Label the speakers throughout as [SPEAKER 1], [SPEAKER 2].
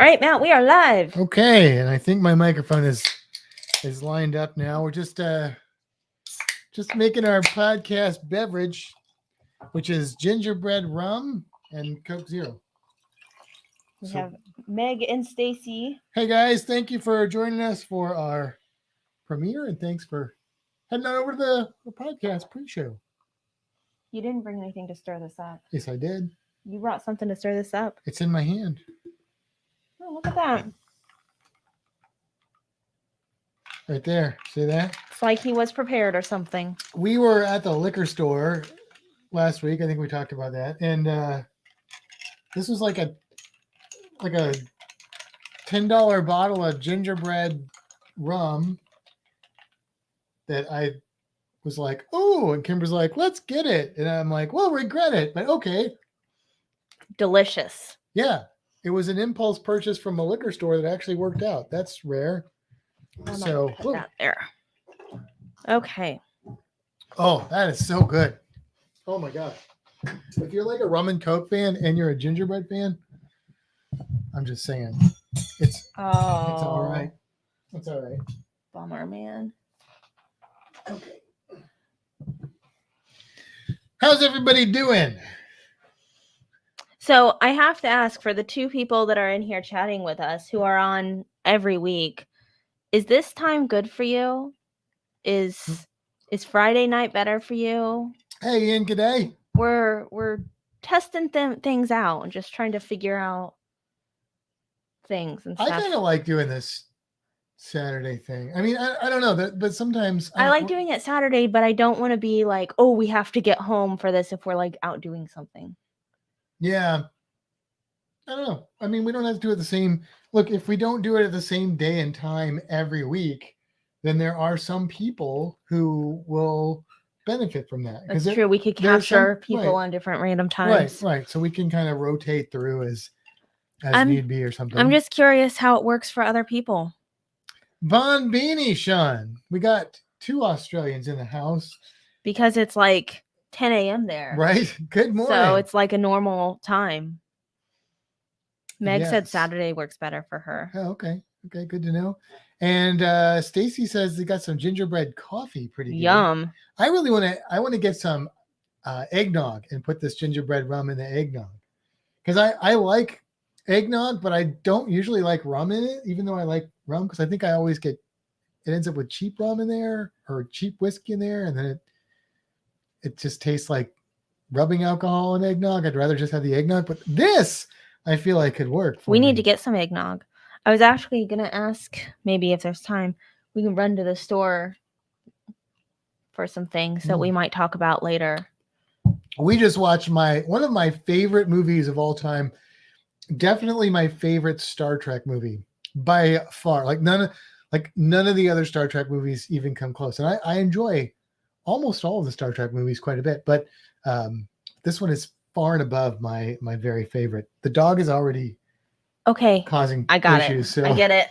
[SPEAKER 1] All right, Matt, we are live.
[SPEAKER 2] Okay, and I think my microphone is lined up now. We're just making our podcast beverage, which is gingerbread rum and Coke Zero.
[SPEAKER 1] We have Meg and Stacy.
[SPEAKER 2] Hey guys, thank you for joining us for our premiere, and thanks for heading on over to the podcast pre-show.
[SPEAKER 1] You didn't bring anything to stir this up.
[SPEAKER 2] Yes, I did.
[SPEAKER 1] You brought something to stir this up.
[SPEAKER 2] It's in my hand.
[SPEAKER 1] Oh, look at that.
[SPEAKER 2] Right there. See that?
[SPEAKER 1] It's like he was prepared or something.
[SPEAKER 2] We were at the liquor store last week. I think we talked about that. And this was like a $10 bottle of gingerbread rum that I was like, oh, and Kimber's like, let's get it. And I'm like, well, regret it, but okay.
[SPEAKER 1] Delicious.
[SPEAKER 2] Yeah. It was an impulse purchase from a liquor store that actually worked out. That's rare. So
[SPEAKER 1] put that there. Okay.
[SPEAKER 2] Oh, that is so good. Oh my God. If you're like a rum and Coke fan and you're a gingerbread fan, I'm just saying it's all right. It's all right.
[SPEAKER 1] Bummer, man.
[SPEAKER 2] Okay. How's everybody doing?
[SPEAKER 1] So I have to ask, for the two people that are in here chatting with us who are on every week, is this time good for you? Is Friday night better for you?
[SPEAKER 2] Hey, Ian, good day.
[SPEAKER 1] We're testing things out and just trying to figure out things and stuff.
[SPEAKER 2] I kind of like doing this Saturday thing. I mean, I don't know, but sometimes
[SPEAKER 1] I like doing it Saturday, but I don't want to be like, oh, we have to get home for this if we're like out doing something.
[SPEAKER 2] Yeah. I don't know. I mean, we don't have to do it the same. Look, if we don't do it at the same day and time every week, then there are some people who will benefit from that.
[SPEAKER 1] That's true. We could capture people on different random times.
[SPEAKER 2] Right. So we can kind of rotate through as need be or something.
[SPEAKER 1] I'm just curious how it works for other people.
[SPEAKER 2] Von Beanie, Sean. We got 2 Australians in the house.
[SPEAKER 1] Because it's like 10 a.m. there.
[SPEAKER 2] Right. Good morning.
[SPEAKER 1] So it's like a normal time. Meg said Saturday works better for her.
[SPEAKER 2] Oh, okay. Okay, good to know. And Stacy says they got some gingerbread coffee. Pretty good.
[SPEAKER 1] Yum.
[SPEAKER 2] I really want to get some eggnog and put this gingerbread rum in the eggnog. Because I like eggnog, but I don't usually like rum in it, even though I like rum, because I think I always it ends up with cheap rum in there or cheap whiskey in there, and then it just tastes like rubbing alcohol in eggnog. I'd rather just have the eggnog, but this I feel like could work.
[SPEAKER 1] We need to get some eggnog. I was actually going to ask, maybe if there's time, we can run to the store for some things that we might talk about later.
[SPEAKER 2] We just watched one of my favorite movies of all time. Definitely my favorite Star Trek movie by far. Like none of the other Star Trek movies even come close. And I enjoy almost all of the Star Trek movies quite a bit, but this one is far and above my very favorite. The dog is already causing issues. So
[SPEAKER 1] I get it.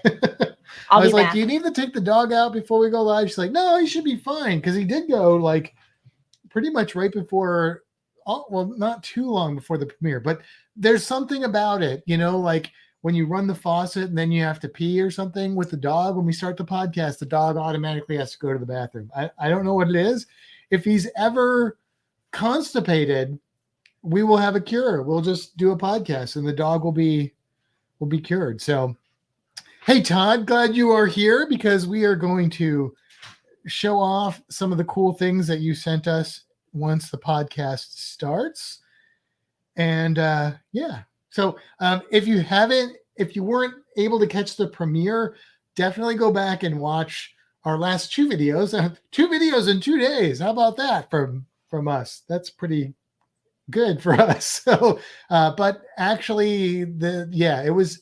[SPEAKER 2] I was like, do you need to take the dog out before we go live? She's like, no, he should be fine. Because he did go like pretty much right before, well, not too long before the premiere, but there's something about it, like when you run the faucet and then you have to pee or something with the dog. When we start the podcast, the dog automatically has to go to the bathroom. I don't know what it is. If he's ever constipated, we will have a cure. We'll just do a podcast and the dog will be cured. So, hey, Todd, glad you are here because we are going to show off some of the cool things that you sent us once the podcast starts. And so if you weren't able to catch the premiere, definitely go back and watch our last 2 videos. 2 videos in 2 days. How about that from us? That's pretty good for us. So, but actually it was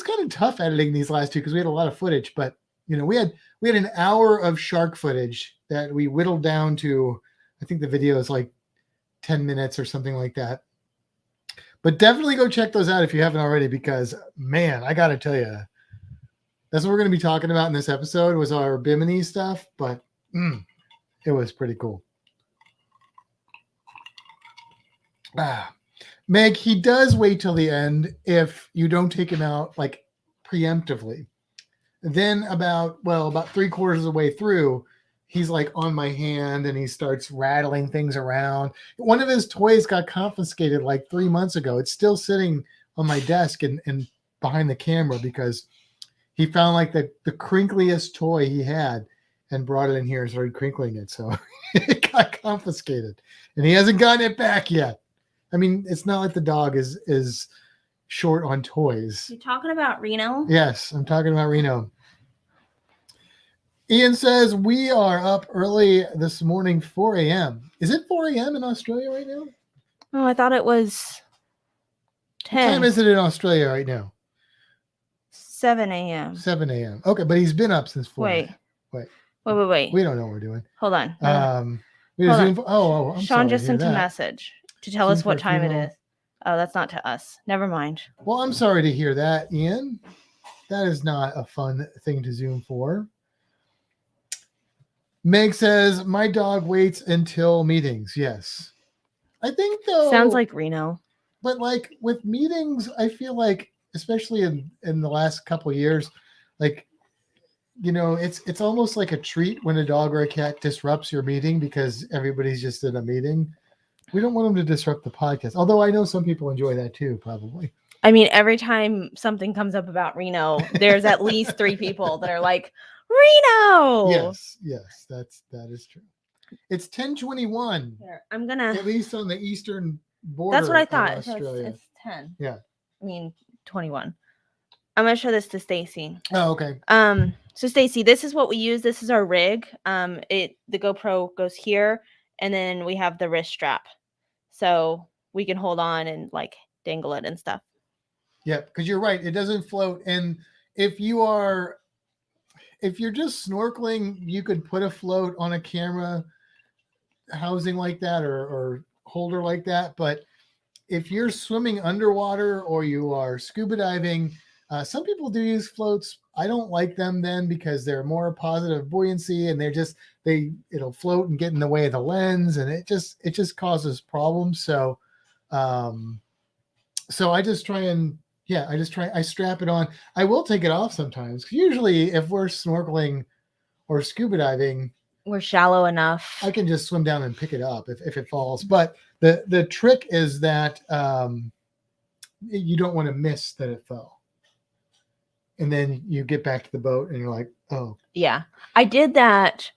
[SPEAKER 2] kind of tough editing these last 2 because we had a lot of footage, but we had an hour of shark footage that we whittled down to, I think the video is like 10 minutes or something like that. But definitely go check those out if you haven't already, because man, I got to tell you, that's what we're going to be talking about in this episode was our Bimini stuff, but it was pretty cool. Meg, he does wait till the end if you don't take him out like preemptively. Then about 3/4 of the way through, he's like on my hand and he starts rattling things around. One of his toys got confiscated like 3 months ago. It's still sitting on my desk and behind the camera because he found like the crinkliest toy he had and brought it in here and started crinkling it. So it got confiscated and he hasn't gotten it back yet. I mean, it's not like the dog is short on toys.
[SPEAKER 1] You talking about Reno?
[SPEAKER 2] Yes, I'm talking about Reno. Ian says, we are up early this morning, 4 a.m. Is it 4 a.m. in Australia right now?
[SPEAKER 1] Oh, I thought it was 10.
[SPEAKER 2] What time is it in Australia right now?
[SPEAKER 1] 7 a.m.
[SPEAKER 2] 7 a.m. Okay, but he's been up since 4
[SPEAKER 1] Wait.
[SPEAKER 2] Wait.
[SPEAKER 1] Wait.
[SPEAKER 2] We don't know what we're doing.
[SPEAKER 1] Hold on.
[SPEAKER 2] I'm
[SPEAKER 1] Sean
[SPEAKER 2] sorry
[SPEAKER 1] just
[SPEAKER 2] to
[SPEAKER 1] sent
[SPEAKER 2] hear
[SPEAKER 1] a
[SPEAKER 2] that.
[SPEAKER 1] message to tell us
[SPEAKER 2] Zoom for
[SPEAKER 1] what
[SPEAKER 2] a
[SPEAKER 1] time it
[SPEAKER 2] funeral.
[SPEAKER 1] is. Oh, that's not to us. Never mind.
[SPEAKER 2] Well, I'm sorry to hear that, Ian. That is not a fun thing to Zoom for. Meg says, my dog waits until meetings. Yes. I think though.
[SPEAKER 1] Sounds like Reno.
[SPEAKER 2] But like with meetings, I feel like, especially in the last couple of years, like, you know, it's almost like a treat when a dog or a cat disrupts your meeting because everybody's just in a meeting. We don't want them to disrupt the podcast. Although I know some people enjoy that too, probably.
[SPEAKER 1] I mean, every time something comes up about Reno, there's at least 3 people that are like, Reno.
[SPEAKER 2] Yes, that is true. It's 10:21.
[SPEAKER 1] Here, I'm gonna.
[SPEAKER 2] At least on the eastern border.
[SPEAKER 1] That's what I
[SPEAKER 2] of
[SPEAKER 1] thought. So
[SPEAKER 2] Australia.
[SPEAKER 1] it's 10.
[SPEAKER 2] Yeah.
[SPEAKER 1] I mean, 21. I'm gonna show this to Stacy.
[SPEAKER 2] Oh, okay.
[SPEAKER 1] So Stacy, this is what we use. This is our rig. The GoPro goes here, and then we have the wrist strap, so we can hold on and like dangle it and stuff.
[SPEAKER 2] Yeah, because you're right. It doesn't float. And if you're just snorkeling, you could put a float on a camera housing like that or holder like that. But if you're swimming underwater or you are scuba diving, some people do use floats. I don't like them then because they're more positive buoyancy and it'll float and get in the way of the lens and it just causes problems. So I just try I strap it on. I will take it off sometimes. Usually if we're snorkeling or scuba diving,
[SPEAKER 1] we're shallow enough.
[SPEAKER 2] I can just swim down and pick it up if it falls. But the trick is that you don't want to miss that it fell. And then you get back to the boat and you're like, oh.
[SPEAKER 1] Yeah. I did that.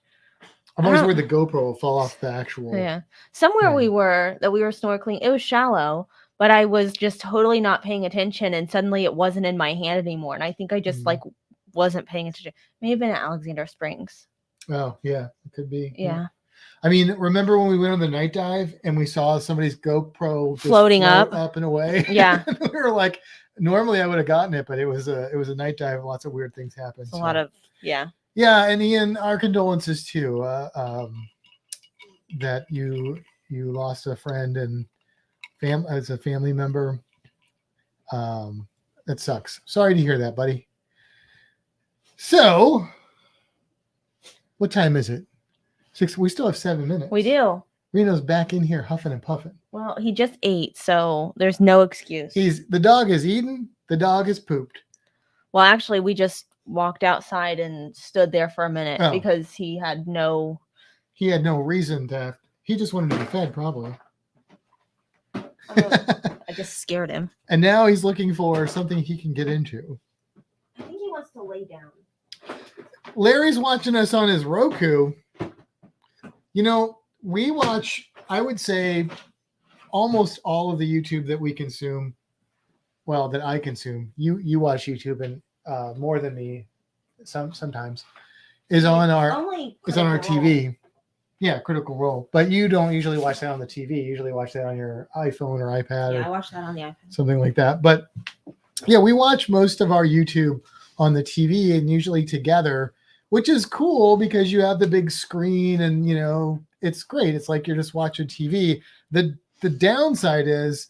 [SPEAKER 2] I'm always worried the GoPro will fall off the actual.
[SPEAKER 1] Yeah. Somewhere we were snorkeling, it was shallow, but I was just totally not paying attention and suddenly it wasn't in my hand anymore. And I think I just wasn't paying attention. May have been at Alexander Springs.
[SPEAKER 2] Oh, yeah. It could be.
[SPEAKER 1] Yeah.
[SPEAKER 2] I mean, remember when we went on the night dive and we saw somebody's GoPro
[SPEAKER 1] floating up
[SPEAKER 2] and away?
[SPEAKER 1] Yeah.
[SPEAKER 2] We were like, normally I would have gotten it, but it was a night dive and lots of weird things happened.
[SPEAKER 1] A lot of, yeah.
[SPEAKER 2] Yeah, and Ian, our condolences too. That you lost a friend and as a family member. That sucks. Sorry to hear that, buddy. So, what time is it? 6. We still have 7 minutes.
[SPEAKER 1] We do.
[SPEAKER 2] Reno's back in here huffing and puffing.
[SPEAKER 1] Well, he just ate, so there's no excuse.
[SPEAKER 2] The dog is eaten. The dog is pooped.
[SPEAKER 1] Well, actually, we just walked outside and stood there for a minute because he had no
[SPEAKER 2] reason to. He just wanted to be fed, probably.
[SPEAKER 1] I just scared him.
[SPEAKER 2] And now he's looking for something he can get into.
[SPEAKER 1] I think he wants to lay down.
[SPEAKER 2] Larry's watching us on his Roku. You know, we watch, I would say, almost all of the YouTube that we consume. Well, that I consume. You watch YouTube and more than me sometimes is on our TV. Yeah, Critical Role. But you don't usually watch that on the TV. You usually watch that on your iPhone or iPad.
[SPEAKER 1] Yeah, I watch that on the iPad.
[SPEAKER 2] Something like that. But yeah, we watch most of our YouTube on the TV and usually together, which is cool because you have the big screen and, you know, it's great. It's like you're just watching TV. The downside is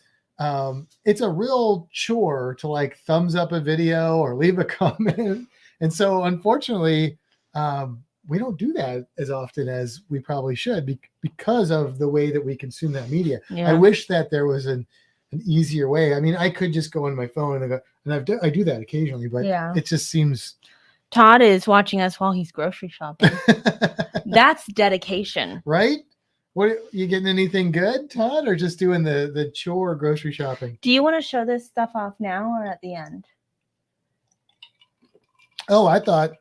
[SPEAKER 2] it's a real chore to like thumbs up a video or leave a comment. And so unfortunately, we don't do that as often as we probably should because of the way that we consume that media. Yeah. I wish that there was an an easier way. I mean, I could just go on my phone and go, and I do that occasionally, but
[SPEAKER 1] Yeah.
[SPEAKER 2] it just seems.
[SPEAKER 1] Todd is watching us while he's grocery shopping. That's dedication.
[SPEAKER 2] Right? What, you getting anything good, Todd, or just doing the chore grocery shopping?
[SPEAKER 1] Do you want to show this stuff off now or at the end?
[SPEAKER 2] Oh, I thought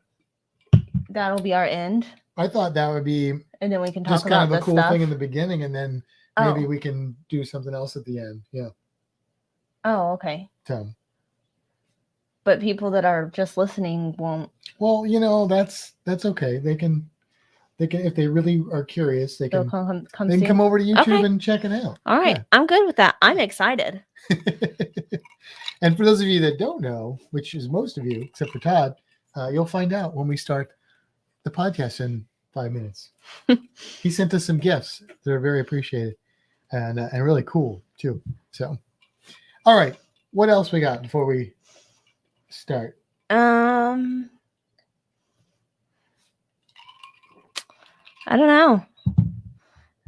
[SPEAKER 1] that'll be our end.
[SPEAKER 2] I thought that would be,
[SPEAKER 1] and then we can talk
[SPEAKER 2] just
[SPEAKER 1] about
[SPEAKER 2] kind of a
[SPEAKER 1] this
[SPEAKER 2] cool
[SPEAKER 1] stuff.
[SPEAKER 2] thing in the beginning, and then maybe we can do something else at the end. Yeah.
[SPEAKER 1] Oh, okay.
[SPEAKER 2] So.
[SPEAKER 1] But people that are just listening won't.
[SPEAKER 2] Well, that's okay. They can if they really are curious, they can come over to YouTube and check it out.
[SPEAKER 1] All right. Yeah. I'm good with that. I'm excited.
[SPEAKER 2] And for those of you that don't know, which is most of you, except for Todd, you'll find out when we start the podcast in 5 minutes. He sent us some gifts that are very appreciated and really cool too. So, all right. What else we got before we start?
[SPEAKER 1] I don't know.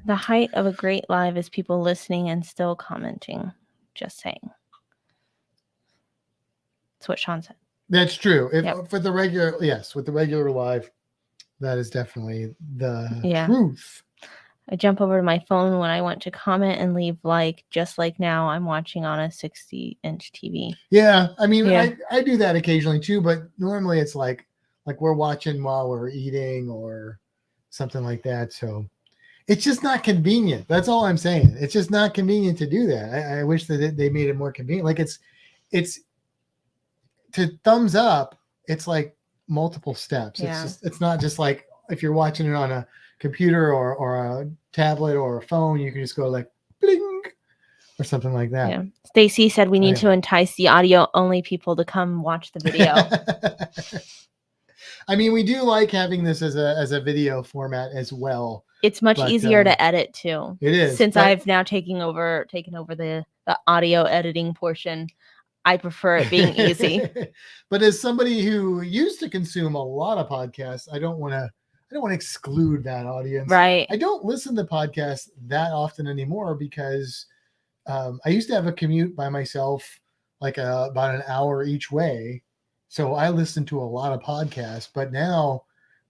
[SPEAKER 1] The height of a great live is people listening and still commenting. Just saying. That's what Sean said.
[SPEAKER 2] That's true. For the regular, yes, with the regular live, that is definitely the truth.
[SPEAKER 1] I jump over to my phone when I want to comment and leave just like now I'm watching on a 60-inch TV.
[SPEAKER 2] Yeah. I mean, I do that occasionally too, but normally it's like we're watching while we're eating or something like that. So it's just not convenient. That's all I'm saying. It's just not convenient to do that. I wish that they made it more convenient. Like it's to thumbs up. It's like multiple steps.
[SPEAKER 1] Yeah.
[SPEAKER 2] It's not just like if you're watching it on a computer or a tablet or a phone, you can just go like bling or something like that.
[SPEAKER 1] Yeah. Stacy said we need to entice the audio only people to come watch the video.
[SPEAKER 2] I mean, we do like having this as a video format as well.
[SPEAKER 1] It's much easier to edit too.
[SPEAKER 2] It is.
[SPEAKER 1] Since I've now taken over the audio editing portion. I prefer it being easy.
[SPEAKER 2] But as somebody who used to consume a lot of podcasts, I don't want to exclude that audience.
[SPEAKER 1] Right.
[SPEAKER 2] I don't listen to podcasts that often anymore because I used to have a commute by myself, like about an hour each way. So I listened to a lot of podcasts, but now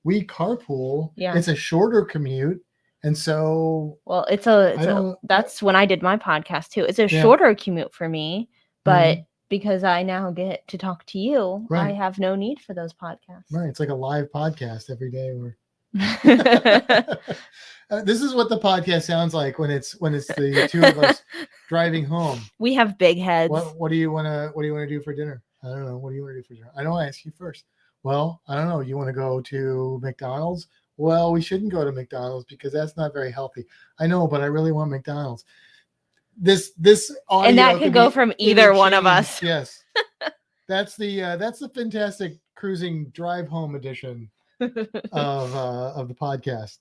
[SPEAKER 2] we carpool.
[SPEAKER 1] Yeah.
[SPEAKER 2] It's a shorter commute. And so.
[SPEAKER 1] Well, that's when I did my podcast too. It's a shorter commute for me, but because I now get to talk to you, I have no need for those podcasts.
[SPEAKER 2] Right. It's like a live podcast every day. This is what the podcast sounds like when it's the two of us driving home.
[SPEAKER 1] We have big heads.
[SPEAKER 2] What do you want to do for dinner? I don't know. What do you want to do for dinner? I know I ask you first. Well, I don't know. You want to go to McDonald's? Well, we shouldn't go to McDonald's because that's not very healthy. I know, but I really want McDonald's. This audio,
[SPEAKER 1] and that can go from either one of us.
[SPEAKER 2] Yes. That's the Fintastic Cruising Drive Home edition of the podcast.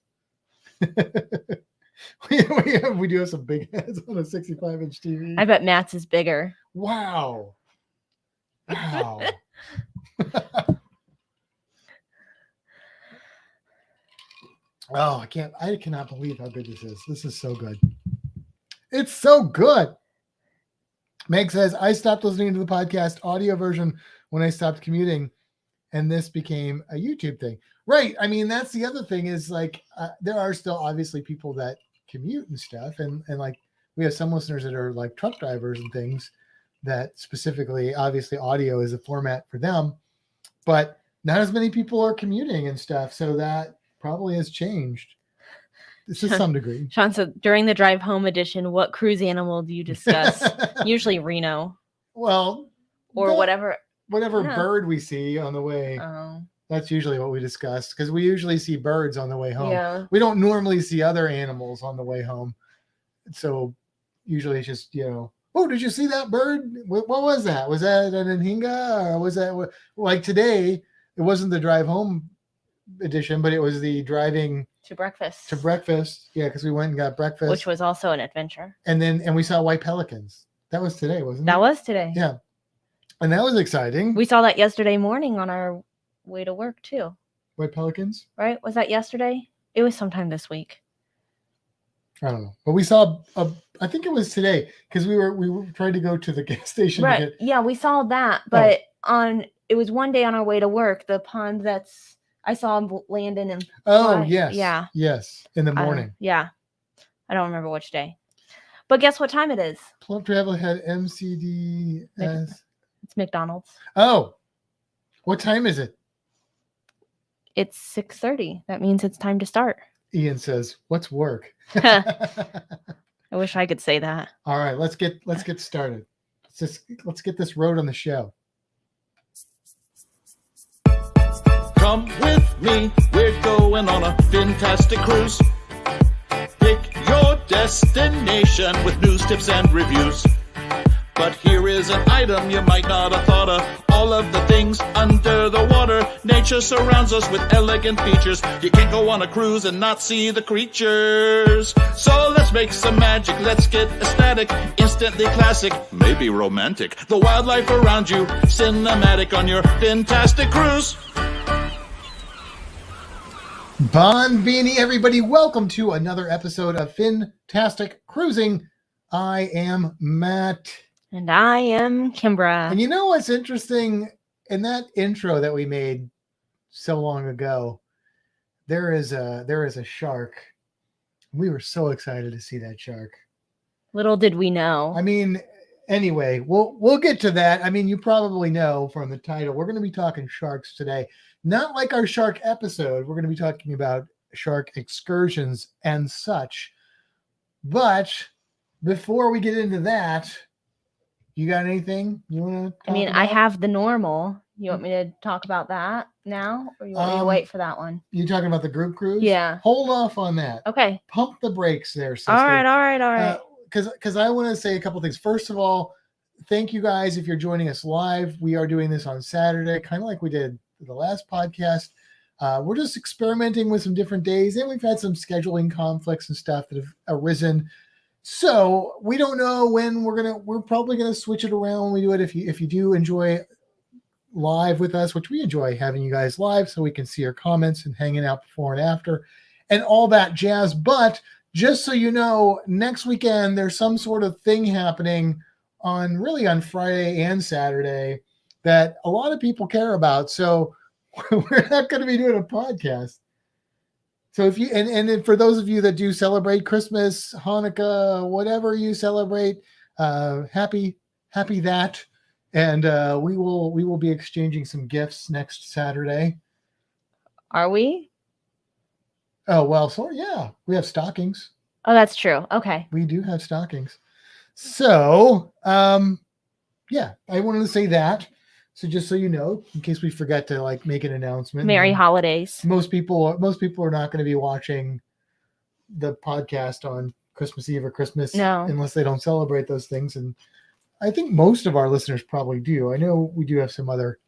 [SPEAKER 2] we do have some big heads on a 65-inch TV.
[SPEAKER 1] I bet Matt's is bigger.
[SPEAKER 2] Wow. Oh, I cannot believe how good this is. This is so good. It's so good. Meg says, I stopped listening to the podcast audio version when I stopped commuting, and this became a YouTube thing. Right. I mean, that's the other thing is like there are still obviously people that commute and stuff. And like we have some listeners that are like truck drivers and things that specifically, obviously audio is a format for them, but not as many people are commuting and stuff. So that probably has changed. To some degree.
[SPEAKER 1] Sean said, during the drive home edition, what cruise animal do you discuss? Usually Reno.
[SPEAKER 2] Well,
[SPEAKER 1] or whatever
[SPEAKER 2] bird we see on the way.
[SPEAKER 1] Oh.
[SPEAKER 2] That's usually what we discuss because we usually see birds on the way home.
[SPEAKER 1] Yeah.
[SPEAKER 2] We don't normally see other animals on the way home. So usually it's just, oh, did you see that bird? What was that? Was that an anhinga or was that like today? It wasn't the drive home edition, but it was the driving
[SPEAKER 1] to breakfast.
[SPEAKER 2] Yeah, because we went and got breakfast,
[SPEAKER 1] which was also an adventure.
[SPEAKER 2] And we saw white pelicans. That was today, wasn't it?
[SPEAKER 1] That was today.
[SPEAKER 2] Yeah, and that was exciting.
[SPEAKER 1] We saw that yesterday morning on our way to work too.
[SPEAKER 2] White pelicans,
[SPEAKER 1] right? Was that yesterday? It was sometime this week.
[SPEAKER 2] I don't know. But we saw I think it was today because we were trying to go to the gas station.
[SPEAKER 1] Right.
[SPEAKER 2] To get,
[SPEAKER 1] Yeah, we saw that, but it was one day on our way to work. The pond I saw Landon and
[SPEAKER 2] yes.
[SPEAKER 1] Yeah.
[SPEAKER 2] Yes. In the morning.
[SPEAKER 1] Yeah. I don't remember which day. But guess what time it is?
[SPEAKER 2] Plum Travel had MCDS.
[SPEAKER 1] It's McDonald's.
[SPEAKER 2] Oh. What time is it?
[SPEAKER 1] It's 6:30. That means it's time to start.
[SPEAKER 2] Ian says, "What's work?"
[SPEAKER 1] I wish I could say that.
[SPEAKER 2] All right, let's get started. Let's get this road on the show.
[SPEAKER 3] Come with me, we're going on a Fintastic cruise. Pick your destination with news, tips, and reviews. But here is an item you might not have thought of. All of the things under the water. Nature surrounds us with elegant features. You can't go on a cruise and not see the creatures. So let's make some magic, let's get ecstatic. Instantly classic, maybe romantic. The wildlife around you, cinematic on your Fintastic cruise.
[SPEAKER 2] Bimini, everybody. Welcome to another episode of Fintastic Cruising. I am Matt.
[SPEAKER 1] And I am Kimbra.
[SPEAKER 2] And you know what's interesting? In that intro that we made so long ago, there is a shark. We were so excited to see that shark.
[SPEAKER 1] Little did we know.
[SPEAKER 2] I mean, anyway, we'll get to that. I mean, you probably know from the title, we're going to be talking sharks today. Not like our shark episode. We're going to be talking about shark excursions and such. But before we get into that, you got anything you want to talk about?
[SPEAKER 1] I have the normal. You want me to talk about that now? Or you want me to wait for that one?
[SPEAKER 2] You talking about the group cruise?
[SPEAKER 1] Yeah.
[SPEAKER 2] Hold off on that.
[SPEAKER 1] Okay.
[SPEAKER 2] Pump the brakes there, sister.
[SPEAKER 1] All right.
[SPEAKER 2] Because I want to say a couple things. First of all, thank you guys if you're joining us live. We are doing this on Saturday, kind of like we did the last podcast. We're just experimenting with some different days, and we've had some scheduling conflicts and stuff that have arisen. So we don't know when we're probably gonna switch it around when we do it. If you do enjoy live with us, which we enjoy having you guys live so we can see your comments and hanging out before and after and all that jazz. But just so you know, next weekend there's some sort of thing happening on Friday and Saturday that a lot of people care about. So we're not going to be doing a podcast. So if you and for those of you that do celebrate Christmas, Hanukkah, whatever you celebrate, happy that, and we will be exchanging some gifts next Saturday.
[SPEAKER 1] Are we?
[SPEAKER 2] Oh well, so yeah, we have stockings.
[SPEAKER 1] Oh, that's true. Okay,
[SPEAKER 2] we do have stockings. So yeah, I wanted to say that. So just so you know, in case we forget to make an announcement.
[SPEAKER 1] Merry holidays.
[SPEAKER 2] Most people are not going to be watching the podcast on Christmas Eve or Christmas unless they don't celebrate those things. And I think most of our listeners probably do. I know we do have some other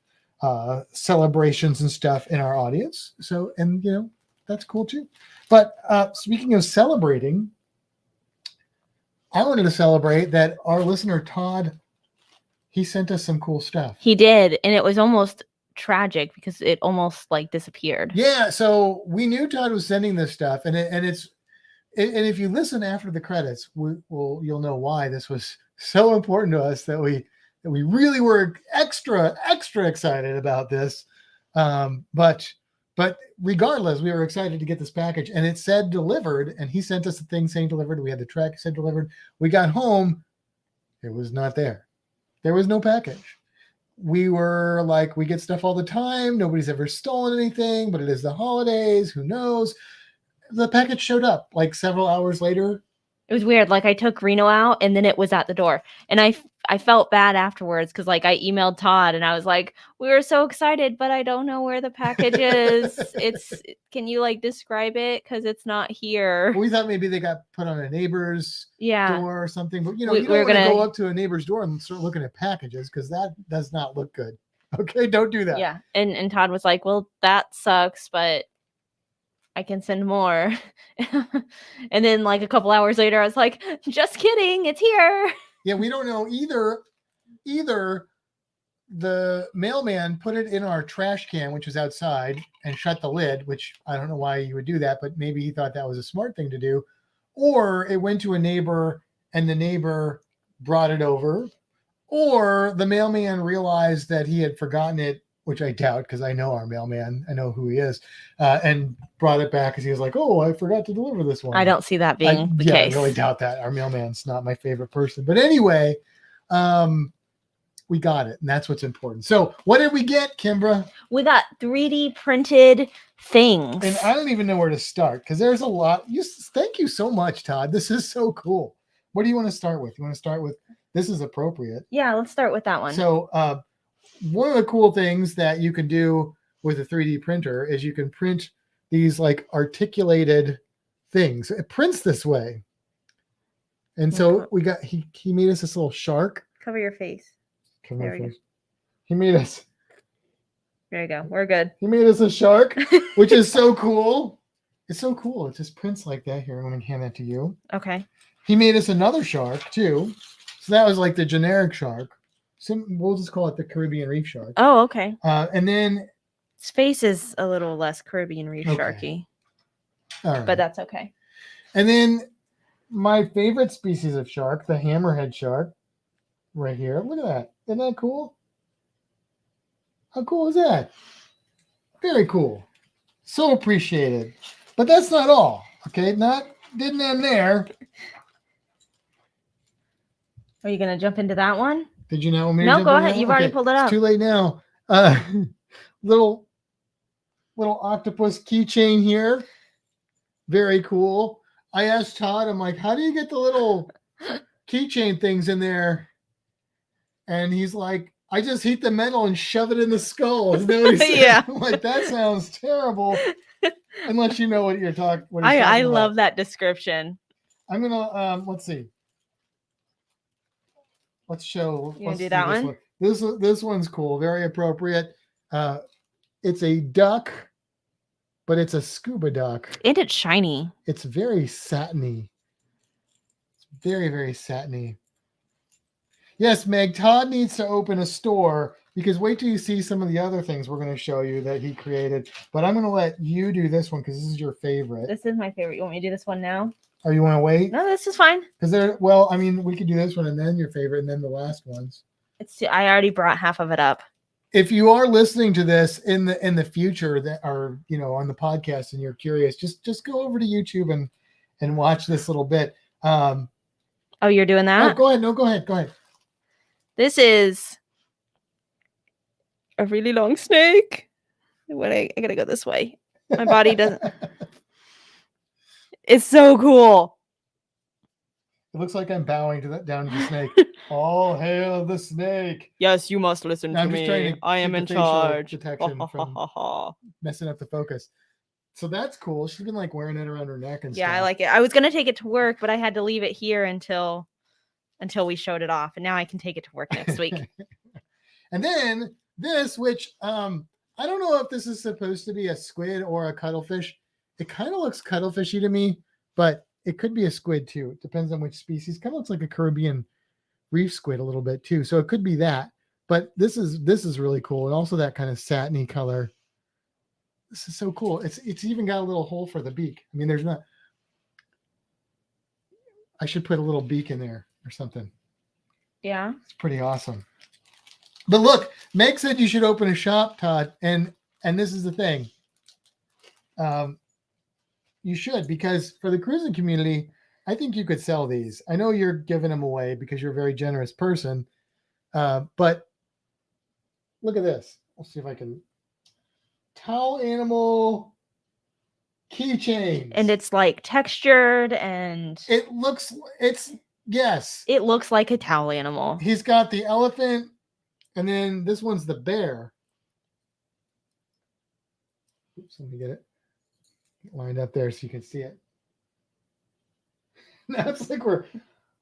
[SPEAKER 2] celebrations and stuff in our audience. So, and that's cool too. But speaking of celebrating, I wanted to celebrate that our listener Todd, he sent us some cool stuff.
[SPEAKER 1] He did, and it was almost tragic because it almost disappeared.
[SPEAKER 2] Yeah, so we knew Todd was sending this stuff, and if you listen after the credits, you'll know why this was so important to us that we really were extra excited about this. But regardless, we were excited to get this package, and it said delivered, and he sent us a thing saying delivered. We had the track said delivered. We got home, it was not there. There was no package. We were like, we get stuff all the time. Nobody's ever stolen anything, but it is the holidays. Who knows? The package showed up several hours later.
[SPEAKER 1] It was weird. I took Reno out and then it was at the door. And I felt bad afterwards because I emailed Todd and I was like, we were so excited, but I don't know where the package is. Can you describe it? Because it's not here.
[SPEAKER 2] We thought maybe they got put on a neighbor's door or something. But you don't want to go up to a neighbor's door and start looking at packages because that does not look good. Okay, don't do that.
[SPEAKER 1] Yeah. And Todd was like, well, that sucks, but I can send more. And then a couple hours later, I was like, just kidding. It's here.
[SPEAKER 2] Yeah, we don't know either the mailman put it in our trash can, which was outside, and shut the lid, which I don't know why you would do that, but maybe he thought that was a smart thing to do. or it went to a neighbor and the neighbor brought it over, or the mailman realized that he had forgotten it, which I doubt because I know our mailman, I know who he is, and brought it back because he was like, oh, I forgot to deliver this one.
[SPEAKER 1] I don't see that being the case.
[SPEAKER 2] I really doubt that. Our mailman's not my favorite person. But anyway, we got it, and that's what's important. So what did we get, Kimbra?
[SPEAKER 1] We got 3D printed things.
[SPEAKER 2] And I don't even know where to start because there's a lot. Thank you so much, Todd. This is so cool. What do you want to start with? You want to start with, this is appropriate.
[SPEAKER 1] Yeah, let's start with that one.
[SPEAKER 2] So one of the cool things that you can do with a 3D printer is you can print these like articulated things. It prints this way. And so we got, he made us this little shark.
[SPEAKER 1] Cover your face.
[SPEAKER 2] There we go. He made us.
[SPEAKER 1] There you go. We're good.
[SPEAKER 2] He made us a shark, which is so cool. It's so cool. It just prints like that. Here, I'm going to hand that to you.
[SPEAKER 1] Okay.
[SPEAKER 2] He made us another shark too. So that was like the generic shark. So we'll just call it the Caribbean reef shark.
[SPEAKER 1] Oh, okay.
[SPEAKER 2] And then
[SPEAKER 1] His face is a little less Caribbean reef
[SPEAKER 2] Okay.
[SPEAKER 1] sharky,
[SPEAKER 2] all right.
[SPEAKER 1] but that's okay.
[SPEAKER 2] And then my favorite species of shark, the hammerhead shark, right here. Look at that. Isn't that cool? How cool is that? Very cool. So appreciated. But that's not all. Okay, didn't end there.
[SPEAKER 1] Are you gonna jump into that one?
[SPEAKER 2] Did you know? Want me to
[SPEAKER 1] No,
[SPEAKER 2] jump
[SPEAKER 1] go
[SPEAKER 2] in
[SPEAKER 1] ahead.
[SPEAKER 2] now?
[SPEAKER 1] You've already
[SPEAKER 2] Okay,
[SPEAKER 1] pulled it up.
[SPEAKER 2] It's too late now. Little octopus keychain here. Very cool. I asked Todd, I'm like, how do you get the little keychain things in there? And he's like, I just heat the metal and shove it in the skull. Isn't that what he said?
[SPEAKER 1] Yeah.
[SPEAKER 2] I'm like, that sounds terrible. Unless you know what you're talking.
[SPEAKER 1] I love that description.
[SPEAKER 2] I'm gonna let's see. Let's show.
[SPEAKER 1] You gonna
[SPEAKER 2] let's
[SPEAKER 1] do
[SPEAKER 2] see
[SPEAKER 1] that
[SPEAKER 2] this
[SPEAKER 1] one?
[SPEAKER 2] This one's cool. Very appropriate. It's a duck, but it's a scuba duck.
[SPEAKER 1] And it's shiny.
[SPEAKER 2] It's very satiny. It's very, very satiny. Yes, Meg, Todd needs to open a store because wait till you see some of the other things we're going to show you that he created. But I'm going to let you do this one because this is your favorite.
[SPEAKER 1] This is my favorite. You want me to do this one now?
[SPEAKER 2] Or you want to wait?
[SPEAKER 1] No, this is fine.
[SPEAKER 2] Because I mean, we could do this one and then your favorite and then the last ones.
[SPEAKER 1] I already brought half of it up.
[SPEAKER 2] If you are listening to this in the future that are, on the podcast and you're curious, just go over to YouTube and watch this little bit.
[SPEAKER 1] Oh, you're doing that?
[SPEAKER 2] Oh, go ahead. No, go ahead.
[SPEAKER 1] This is a really long snake. I gotta go this way. My body doesn't. It's so cool.
[SPEAKER 2] It looks like I'm bowing down to the snake. All hail the snake.
[SPEAKER 1] Yes, you must listen
[SPEAKER 2] No,
[SPEAKER 1] to
[SPEAKER 2] I'm just trying
[SPEAKER 1] me.
[SPEAKER 2] to
[SPEAKER 1] I am
[SPEAKER 2] keep
[SPEAKER 1] in
[SPEAKER 2] the facial
[SPEAKER 1] charge.
[SPEAKER 2] detection from messing up the focus. So that's cool. She's been like wearing it around her neck and
[SPEAKER 1] Yeah,
[SPEAKER 2] stuff.
[SPEAKER 1] I like it. I was gonna take it to work, but I had to leave it here until we showed it off, and now I can take it to work next week.
[SPEAKER 2] And then this, which I don't know if this is supposed to be a squid or a cuttlefish. It kind of looks cuttlefishy to me, but it could be a squid too. It depends on which species. Kind of looks like a Caribbean reef squid a little bit too. So it could be that. But this is really cool, and also that kind of satiny color. This is so cool. It's even got a little hole for the beak. I mean, there's not. I should put a little beak in there or something.
[SPEAKER 1] Yeah.
[SPEAKER 2] It's pretty awesome. But look, Meg said you should open a shop, Todd, and this is the thing. You should, because for the cruising community, I think you could sell these. I know you're giving them away because you're a very generous person, but look at this. Let's see if I can. Towel animal keychains.
[SPEAKER 1] And it's like textured and
[SPEAKER 2] yes.
[SPEAKER 1] it looks like a towel animal.
[SPEAKER 2] He's got the elephant, and then this one's the bear. Oops, let me get it lined up there so you can see it. Now it's like we're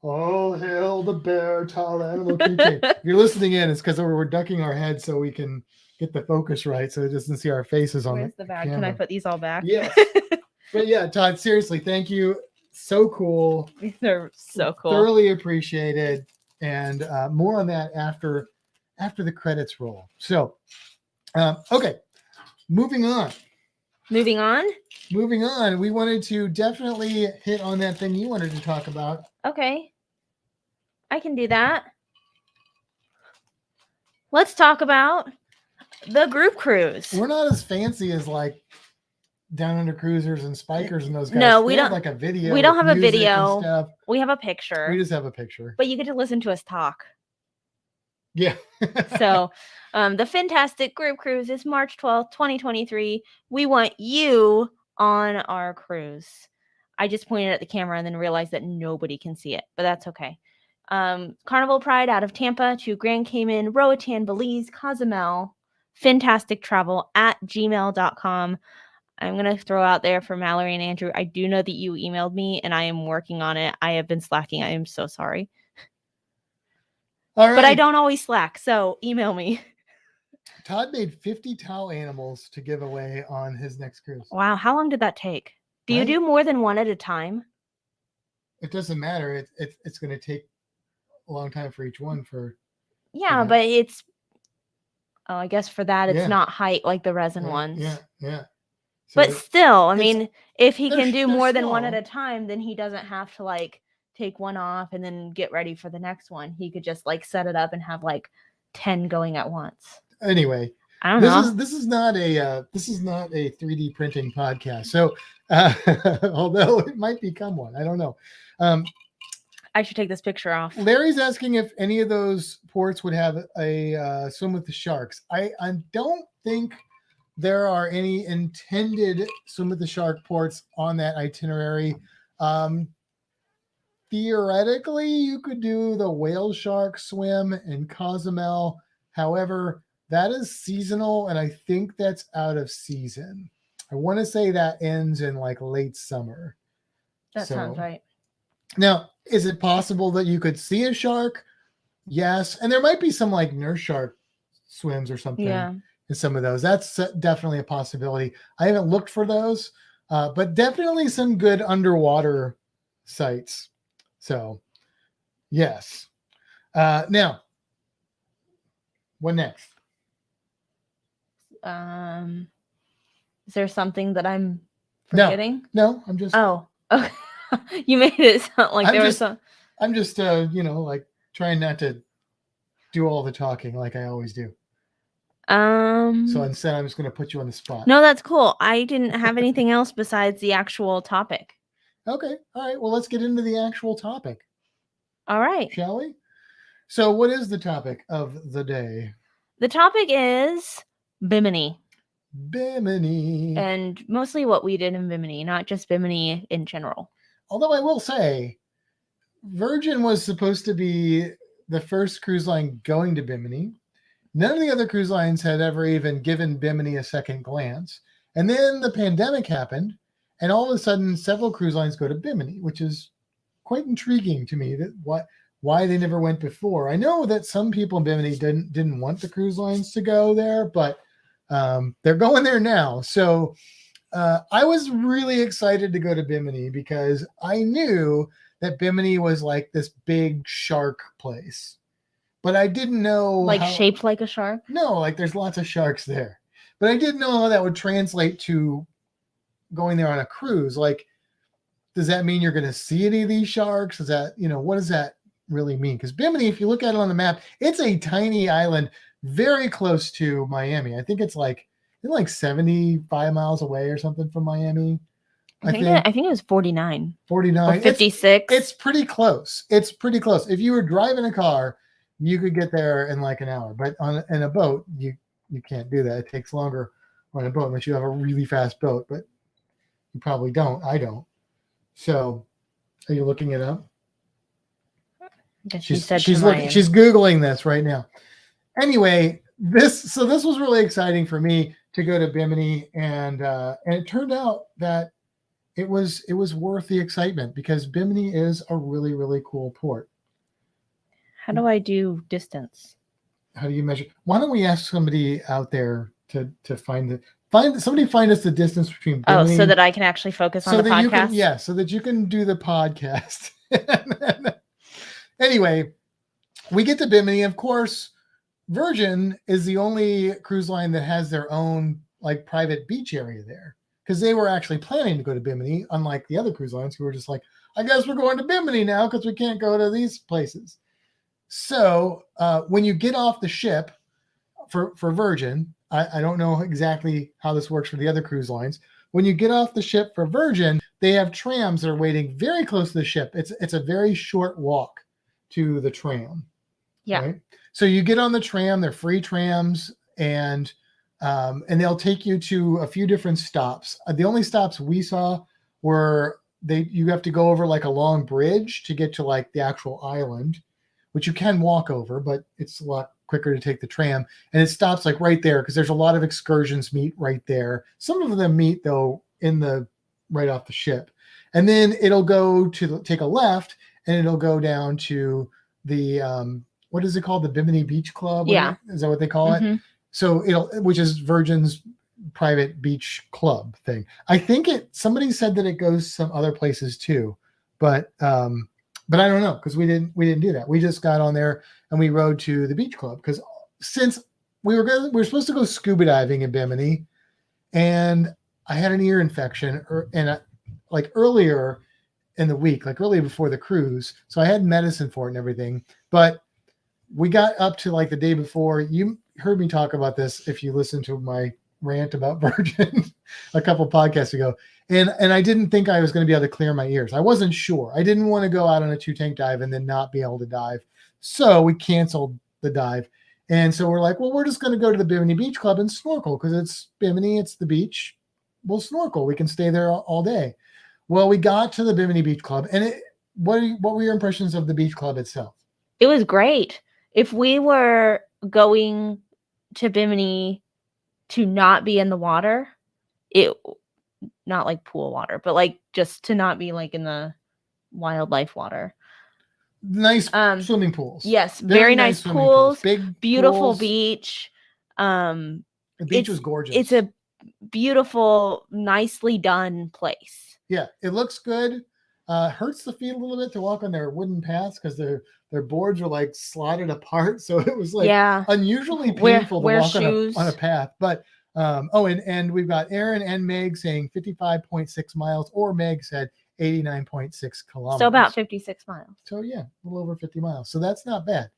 [SPEAKER 2] all hail the bear, towel animal keychain. If you're listening in, it's because we're ducking our head so we can get the focus right so it doesn't see our faces on
[SPEAKER 1] Where's the bag?
[SPEAKER 2] camera.
[SPEAKER 1] Can I put these all back?
[SPEAKER 2] Yes. But yeah, Todd, seriously, thank you. So cool.
[SPEAKER 1] They're so cool.
[SPEAKER 2] Thoroughly appreciated. And more on that after the credits roll. So, okay, moving on.
[SPEAKER 1] Moving on.
[SPEAKER 2] Moving on, we wanted to definitely hit on that thing you wanted to talk about.
[SPEAKER 1] Okay. I can do that. Let's talk about the group cruise.
[SPEAKER 2] We're not as fancy as like Down Under Cruisers and Spikers and those guys.
[SPEAKER 1] No, we
[SPEAKER 2] They have
[SPEAKER 1] don't-
[SPEAKER 2] like a video.
[SPEAKER 1] we don't
[SPEAKER 2] with
[SPEAKER 1] have a
[SPEAKER 2] music and
[SPEAKER 1] video.
[SPEAKER 2] stuff.
[SPEAKER 1] We have a picture.
[SPEAKER 2] We just have a picture.
[SPEAKER 1] But you get to listen to us talk.
[SPEAKER 2] Yeah.
[SPEAKER 1] So, the Fintastic Group Cruise is March 12th, 2023. We want you on our cruise. I just pointed at the camera and then realized that nobody can see it, but that's okay. Carnival Pride out of Tampa to Grand Cayman, Roatan, Belize, Cozumel, Fintastic Travel at gmail.com. I'm going to throw out there for Mallory and Andrew. I do know that you emailed me and I am working on it. I have been slacking. I am so sorry.
[SPEAKER 2] All right.
[SPEAKER 1] But I don't always slack, so email me.
[SPEAKER 2] Todd made 50 towel animals to give away on his next cruise.
[SPEAKER 1] Wow, how long did that take? Do you
[SPEAKER 2] Right?
[SPEAKER 1] do more than one at a time?
[SPEAKER 2] It doesn't matter. It's going to take a long time for each one.
[SPEAKER 1] Yeah,
[SPEAKER 2] that.
[SPEAKER 1] but it's I guess for that it's
[SPEAKER 2] Yeah.
[SPEAKER 1] not height like the resin ones.
[SPEAKER 2] Yeah.
[SPEAKER 1] But
[SPEAKER 2] So
[SPEAKER 1] still, I
[SPEAKER 2] it's-
[SPEAKER 1] mean, if he
[SPEAKER 2] they're
[SPEAKER 1] can do
[SPEAKER 2] they're
[SPEAKER 1] more than one at
[SPEAKER 2] small.
[SPEAKER 1] a time, then he doesn't have to like take one off and then get ready for the next one. He could just like set it up and have like 10 going at once.
[SPEAKER 2] anyway,
[SPEAKER 1] I don't know.
[SPEAKER 2] this is not a 3D printing podcast. So although it might become one, I don't know.
[SPEAKER 1] I should take this picture off.
[SPEAKER 2] Larry's asking if any of those ports would have a swim with the sharks. I don't think there are any intended swim with the shark ports on that itinerary. Theoretically, you could do the whale shark swim in Cozumel. However, that is seasonal, and I think that's out of season. I want to say that ends in like late summer.
[SPEAKER 1] That sounds right.
[SPEAKER 2] Now, is it possible that you could see a shark? Yes. And there might be some like nurse shark swims or something
[SPEAKER 1] Yeah.
[SPEAKER 2] in some of those. That's definitely a possibility. I haven't looked for those, but definitely some good underwater sites. So, yes. Now, what next?
[SPEAKER 1] Is there something that I'm
[SPEAKER 2] No.
[SPEAKER 1] forgetting?
[SPEAKER 2] No, I'm just.
[SPEAKER 1] Oh, okay. You made it sound like
[SPEAKER 2] I'm
[SPEAKER 1] there was
[SPEAKER 2] just-
[SPEAKER 1] some.
[SPEAKER 2] I'm just, like trying not to do all the talking like I always do. So instead, I'm just going to put you on the spot.
[SPEAKER 1] No, that's cool. I didn't have anything else besides the actual topic.
[SPEAKER 2] Okay. All right. Well, let's get into the actual topic,
[SPEAKER 1] All right.
[SPEAKER 2] shall we? So, what is the topic of the day?
[SPEAKER 1] The topic is Bimini,
[SPEAKER 2] Bimini.
[SPEAKER 1] and mostly what we did in Bimini, not just Bimini in general.
[SPEAKER 2] Although I will say, Virgin was supposed to be the first cruise line going to Bimini. None of the other cruise lines had ever even given Bimini a second glance. And then the pandemic happened, and all of a sudden, several cruise lines go to Bimini, which is quite intriguing to me. That why they never went before. I know that some people in Bimini didn't want the cruise lines to go there, but they're going there now. So I was really excited to go to Bimini because I knew that Bimini was like this big shark place, but I didn't know
[SPEAKER 1] Like
[SPEAKER 2] how,
[SPEAKER 1] shaped like a shark.
[SPEAKER 2] no, like there's lots of sharks there, but I didn't know how that would translate to going there on a cruise. Like, does that mean you're going to see any of these sharks? Is that, what does that really mean? Because Bimini, if you look at it on the map, it's a tiny island very close to Miami. I think it's like 75 miles away or something from Miami.
[SPEAKER 1] I think it was 49
[SPEAKER 2] 49.
[SPEAKER 1] or 56.
[SPEAKER 2] It's pretty close. It's pretty close. If you were driving a car, you could get there in like an hour. But in a boat, you can't do that. It takes longer on a boat unless you have a really fast boat. But you probably don't. I don't. So, are you looking it up? She's Googling this right now. Anyway, this was really exciting for me to go to Bimini, and it turned out that it was worth the excitement because Bimini is a really, really cool port.
[SPEAKER 1] How do I do distance?
[SPEAKER 2] How do you measure? Why don't we ask somebody out there to find us the distance between Bimini,
[SPEAKER 1] so that I can actually focus on the podcast?
[SPEAKER 2] So that you can do the podcast. Anyway, we get to Bimini. Of course, Virgin is the only cruise line that has their own like private beach area there. because they were actually planning to go to Bimini, unlike the other cruise lines who were just like, I guess we're going to Bimini now because we can't go to these places. So when you get off the ship for Virgin, I don't know exactly how this works for the other cruise lines. When you get off the ship for Virgin, they have trams that are waiting very close to the ship. It's a very short walk to the tram.
[SPEAKER 1] Yeah.
[SPEAKER 2] Right? So you get on the tram, they're free trams, and they'll take you to a few different stops. The only stops we saw were you have to go over like a long bridge to get to like the actual island, which you can walk over, but it's a lot quicker to take the tram. And it stops like right there because there's a lot of excursions meet right there. Some of them meet though right off the ship. And then it'll go to take a left and it'll go down to the, what is it called? The Bimini Beach Club?
[SPEAKER 1] Yeah.
[SPEAKER 2] Is that what they call it? So which is Virgin's private beach club thing. I think somebody said that it goes some other places too, but I don't know because we didn't do that. We just got on there and we rode to the beach club because since we were supposed to go scuba diving in Bimini, and I had an ear infection like earlier in the week, like earlier before the cruise, so I had medicine for it and everything. But we got up to like the day before. You heard me talk about this if you listened to my rant about Virgin a couple podcasts ago. And I didn't think I was going to be able to clear my ears. I wasn't sure. I didn't want to go out on a 2-tank dive and then not be able to dive. So we canceled the dive. And so we're like, well, we're just going to go to the Bimini Beach Club and snorkel because it's Bimini, it's the beach. We'll snorkel. We can stay there all day. Well, we got to the Bimini Beach Club. And what were your impressions of the beach club itself?
[SPEAKER 1] It was great. If we were going to Bimini to not be in the water, not like pool water, but like just to not be like in the wildlife water.
[SPEAKER 2] Nice swimming pools.
[SPEAKER 1] Yes, very nice pools.
[SPEAKER 2] Big
[SPEAKER 1] beautiful
[SPEAKER 2] pools.
[SPEAKER 1] Beach.
[SPEAKER 2] The beach was gorgeous.
[SPEAKER 1] It's a beautiful, nicely done place.
[SPEAKER 2] Yeah, it looks good. Hurts the feet a little bit to walk on their wooden paths because their boards are like slotted apart, so it was like unusually painful to walk on a path. But and we've got Aaron and Meg saying 55.6 miles, or Meg said 89.6 kilometers.
[SPEAKER 1] So about 56 miles.
[SPEAKER 2] So yeah, a little over 50 miles. So that's not bad.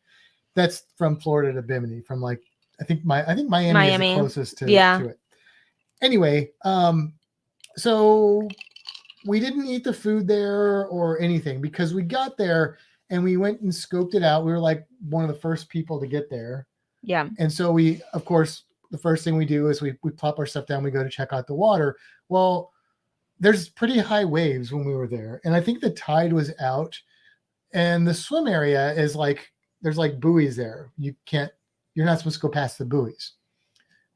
[SPEAKER 2] That's from Florida to Bimini. From like I think Miami is the closest to it. Anyway, so we didn't eat the food there or anything because we got there and we went and scoped it out. We were like one of the first people to get there.
[SPEAKER 1] Yeah.
[SPEAKER 2] And so we, of course, the first thing we do is we plop our stuff down. We go to check out the water. Well, there's pretty high waves when we were there. And I think the tide was out and the swim area is like, there's like buoys there. You're not supposed to go past the buoys.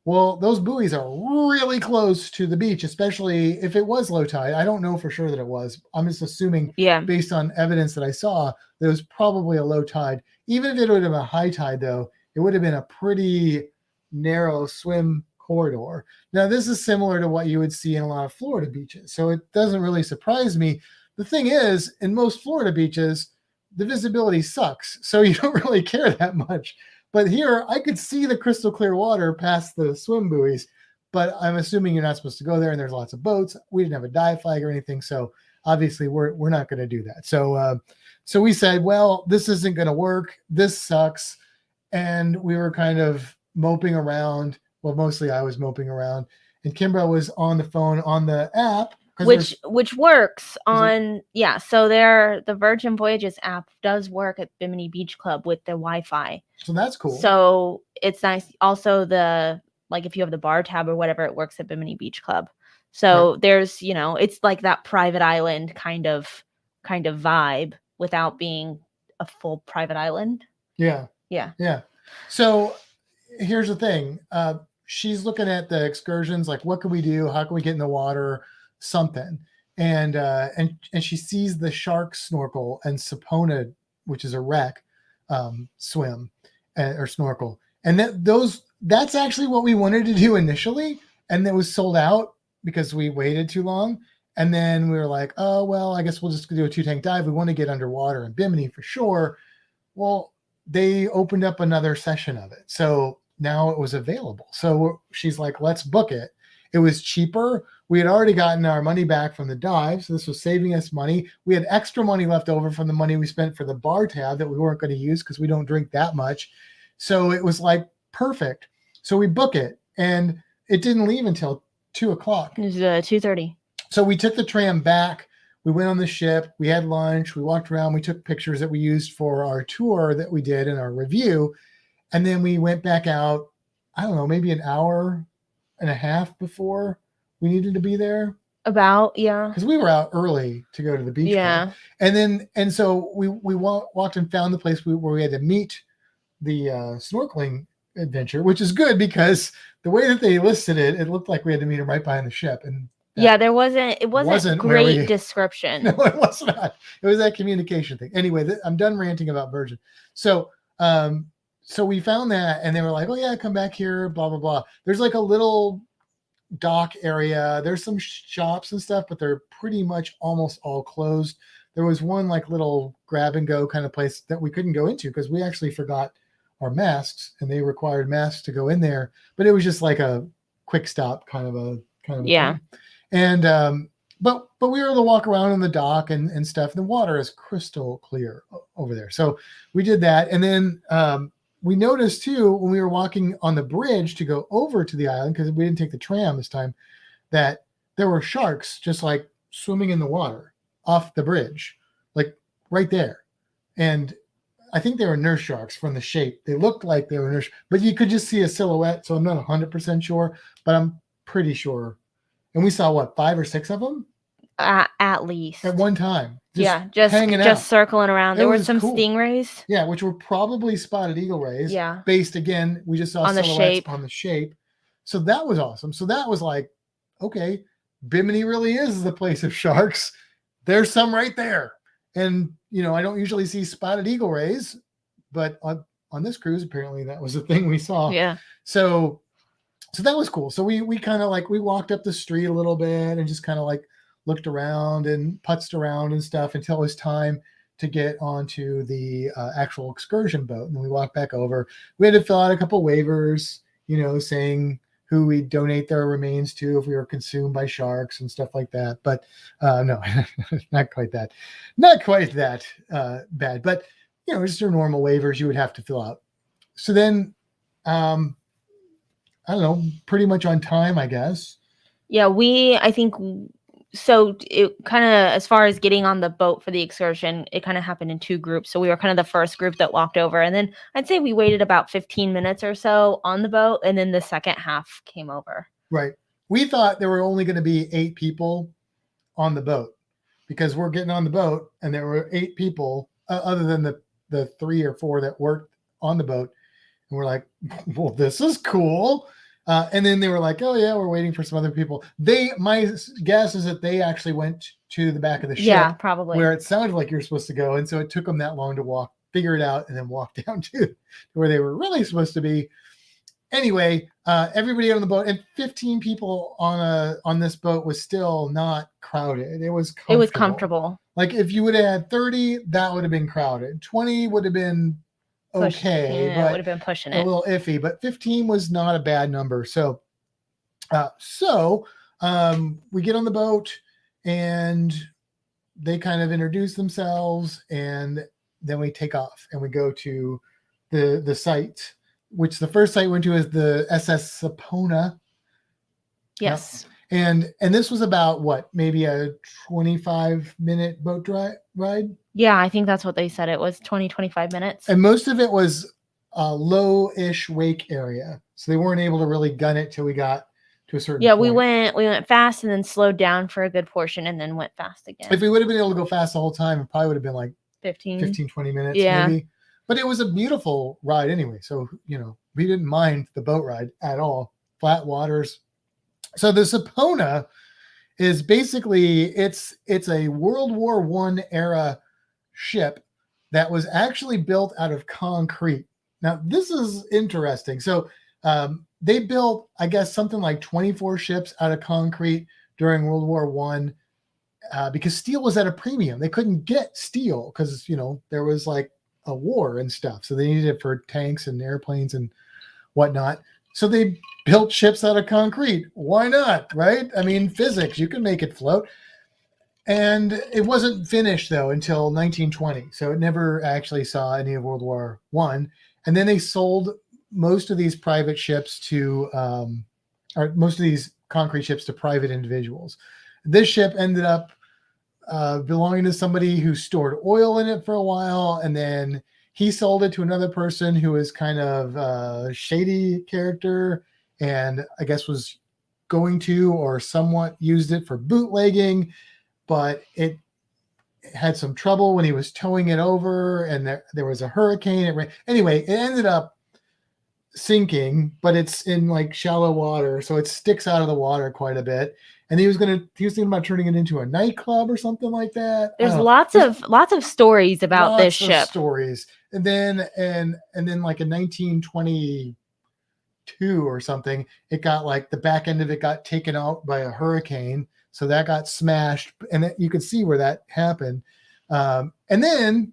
[SPEAKER 2] Well, those buoys are really close to the beach, especially if it was low tide. I don't know for sure that it was. I'm just assuming based on evidence that I saw, there was probably a low tide. Even if it would have been a high tide, though, it would have been a pretty narrow swim corridor. Now, this is similar to what you would see in a lot of Florida beaches, so it doesn't really surprise me. The thing is, in most Florida beaches, the visibility sucks, so you don't really care that much. But here, I could see the crystal clear water past the swim buoys, but I'm assuming you're not supposed to go there, and there's lots of boats. We didn't have a dive flag or anything, so obviously we're not going to do that. So we said, well, this isn't going to work. This sucks. And we were kind of moping around. Well, mostly I was moping around, and Kimbra was on the phone on the app.
[SPEAKER 1] Which works on, so the Virgin Voyages app does work at Bimini Beach Club with the Wi-Fi.
[SPEAKER 2] So that's cool.
[SPEAKER 1] So it's nice. Also, if you have the bar tab or whatever, it works at Bimini Beach Club. So there's, it's like that private island kind of vibe without being a full private island.
[SPEAKER 2] Yeah. So here's the thing. She's looking at the excursions, like what can we do? How can we get in the water? Something. And she sees the shark snorkel and Sapona, which is a wreck, swim or snorkel. And that's actually what we wanted to do initially. And it was sold out because we waited too long. And then we were like, oh, well, I guess we'll just do a 2-tank dive. We want to get underwater in Bimini for sure. Well, they opened up another session of it. So now it was available. So she's like, let's book it. It was cheaper. We had already gotten our money back from the dive, so this was saving us money. We had extra money left over from the money we spent for the bar tab that we weren't going to use because we don't drink that much. So it was like perfect. So we book it, and it didn't leave until 2:00.
[SPEAKER 1] It was 2:30.
[SPEAKER 2] So we took the tram back. We went on the ship. We had lunch. We walked around. We took pictures that we used for our tour that we did in our review. And then we went back out, I don't know, maybe an hour and a half before we needed to be there.
[SPEAKER 1] About, yeah.
[SPEAKER 2] Because we were out early to go to the beach.
[SPEAKER 1] Yeah.
[SPEAKER 2] Club. And so we walked and found the place where we had to meet the snorkeling adventure, which is good because the way that they listed it, it looked like we had to meet them right behind the ship. And
[SPEAKER 1] yeah, it wasn't great description.
[SPEAKER 2] No, it was not. It was that communication thing. Anyway, I'm done ranting about Virgin. So we found that, and they were like, oh yeah, come back here, blah, blah, blah. There's like a little dock area. There's some shops and stuff, but they're pretty much almost all closed. There was one like little grab and go kind of place that we couldn't go into because we actually forgot our masks, and they required masks to go in there, but it was just like a quick stop kind of a
[SPEAKER 1] yeah
[SPEAKER 2] thing. And but we were able to walk around on the dock and stuff. The water is crystal clear over there, so we did that. And then we noticed too when we were walking on the bridge to go over to the island, because we didn't take the tram this time, that there were sharks just like swimming in the water off the bridge, like right there. And I think they were nurse sharks from the shape. They looked like they were nurse, but you could just see a silhouette. So I'm not 100% sure, but I'm pretty sure. And we saw what, 5 or 6 of them?
[SPEAKER 1] At least.
[SPEAKER 2] At one time.
[SPEAKER 1] Just
[SPEAKER 2] hanging out.
[SPEAKER 1] Circling around. There were some
[SPEAKER 2] cool.
[SPEAKER 1] Stingrays.
[SPEAKER 2] Yeah, which were probably spotted eagle rays.
[SPEAKER 1] Yeah.
[SPEAKER 2] Based, again, we just saw
[SPEAKER 1] on
[SPEAKER 2] silhouettes on the shape. So that was awesome. So that was like, okay, Bimini really is the place of sharks. There's some right there. And, you know, I don't usually see spotted eagle rays, but on this cruise, apparently that was the thing we saw.
[SPEAKER 1] Yeah.
[SPEAKER 2] So that was cool. So we kind of like, we walked up the street a little bit and just kind of like looked around and putzed around and stuff until it was time to get onto the actual excursion boat. And then we walked back over. We had to fill out a couple waivers, you know, saying who we donate their remains to if we were consumed by sharks and stuff like that. But no, not quite that bad. But, you know, just your normal waivers you would have to fill out. So then, I don't know, pretty much on time, I guess.
[SPEAKER 1] Yeah, I think, so it kind of, as far as getting on the boat for the excursion, it kind of happened in 2 groups. So we were kind of the first group that walked over. And then I'd say we waited about 15 minutes or so on the boat. And then the second half came over. Right.
[SPEAKER 2] We thought there were only going to be 8 people on the boat because we're getting on the boat and there were 8 people other than the 3 or 4 that worked on the boat. And we're like, well, this is cool. And then they were like, oh yeah, we're waiting for some other people. My guess is that they actually went to the back of the ship.
[SPEAKER 1] Yeah, probably.
[SPEAKER 2] Where it sounded like you're supposed to go. And so it took them that long to figure it out and then walk down to where they were really supposed to be. Anyway, everybody on the boat, and 15 people on this boat was still not crowded. It was comfortable. Like if you would have had 30, that would have been crowded. 20 would have been okay,
[SPEAKER 1] yeah,
[SPEAKER 2] but
[SPEAKER 1] would have been pushing it
[SPEAKER 2] a little iffy, but 15 was not a bad number. So we get on the boat and they kind of introduce themselves, and then we take off and we go to the site, which the first site we went to is the SS Sapona.
[SPEAKER 1] Yes.
[SPEAKER 2] And this was about what, maybe a 25-minute boat ride?
[SPEAKER 1] Yeah, I think that's what they said. It was 25 minutes.
[SPEAKER 2] And most of it was a low-ish wake area. So they weren't able to really gun it till we got to a certain point.
[SPEAKER 1] we went fast and then slowed down for a good portion and then went fast again.
[SPEAKER 2] If we would have been able to go fast the whole time, it probably would have been like 15, 20 minutes maybe. But it was a beautiful ride anyway. So, you know, we didn't mind the boat ride at all. Flat waters. So the Sapona is basically, it's a World War I era ship that was actually built out of concrete. Now, this is interesting. So they built, I guess, something like 24 ships out of concrete during World War I because steel was at a premium. They couldn't get steel because, you know, there was like a war and stuff. So they needed it for tanks and airplanes and whatnot. So they built ships out of concrete. Why not? Right? I mean, physics, you can make it float. And it wasn't finished though until 1920. So it never actually saw any of World War I. And then they sold most of these private ships to, or most of these concrete ships to private individuals. This ship ended up belonging to somebody who stored oil in it for a while, and then he sold it to another person who was kind of a shady character, and I guess was going to or somewhat used it for bootlegging, but it had some trouble when he was towing it over, and there was a hurricane. Anyway, it ended up sinking, but it's in like shallow water, so it sticks out of the water quite a bit. And he was thinking about turning it into a nightclub or something like that.
[SPEAKER 1] There's lots of stories about this ship.
[SPEAKER 2] Stories. And then like in 1922 or something, it got like the back end of it got taken out by a hurricane, so that got smashed, and you could see where that happened. And then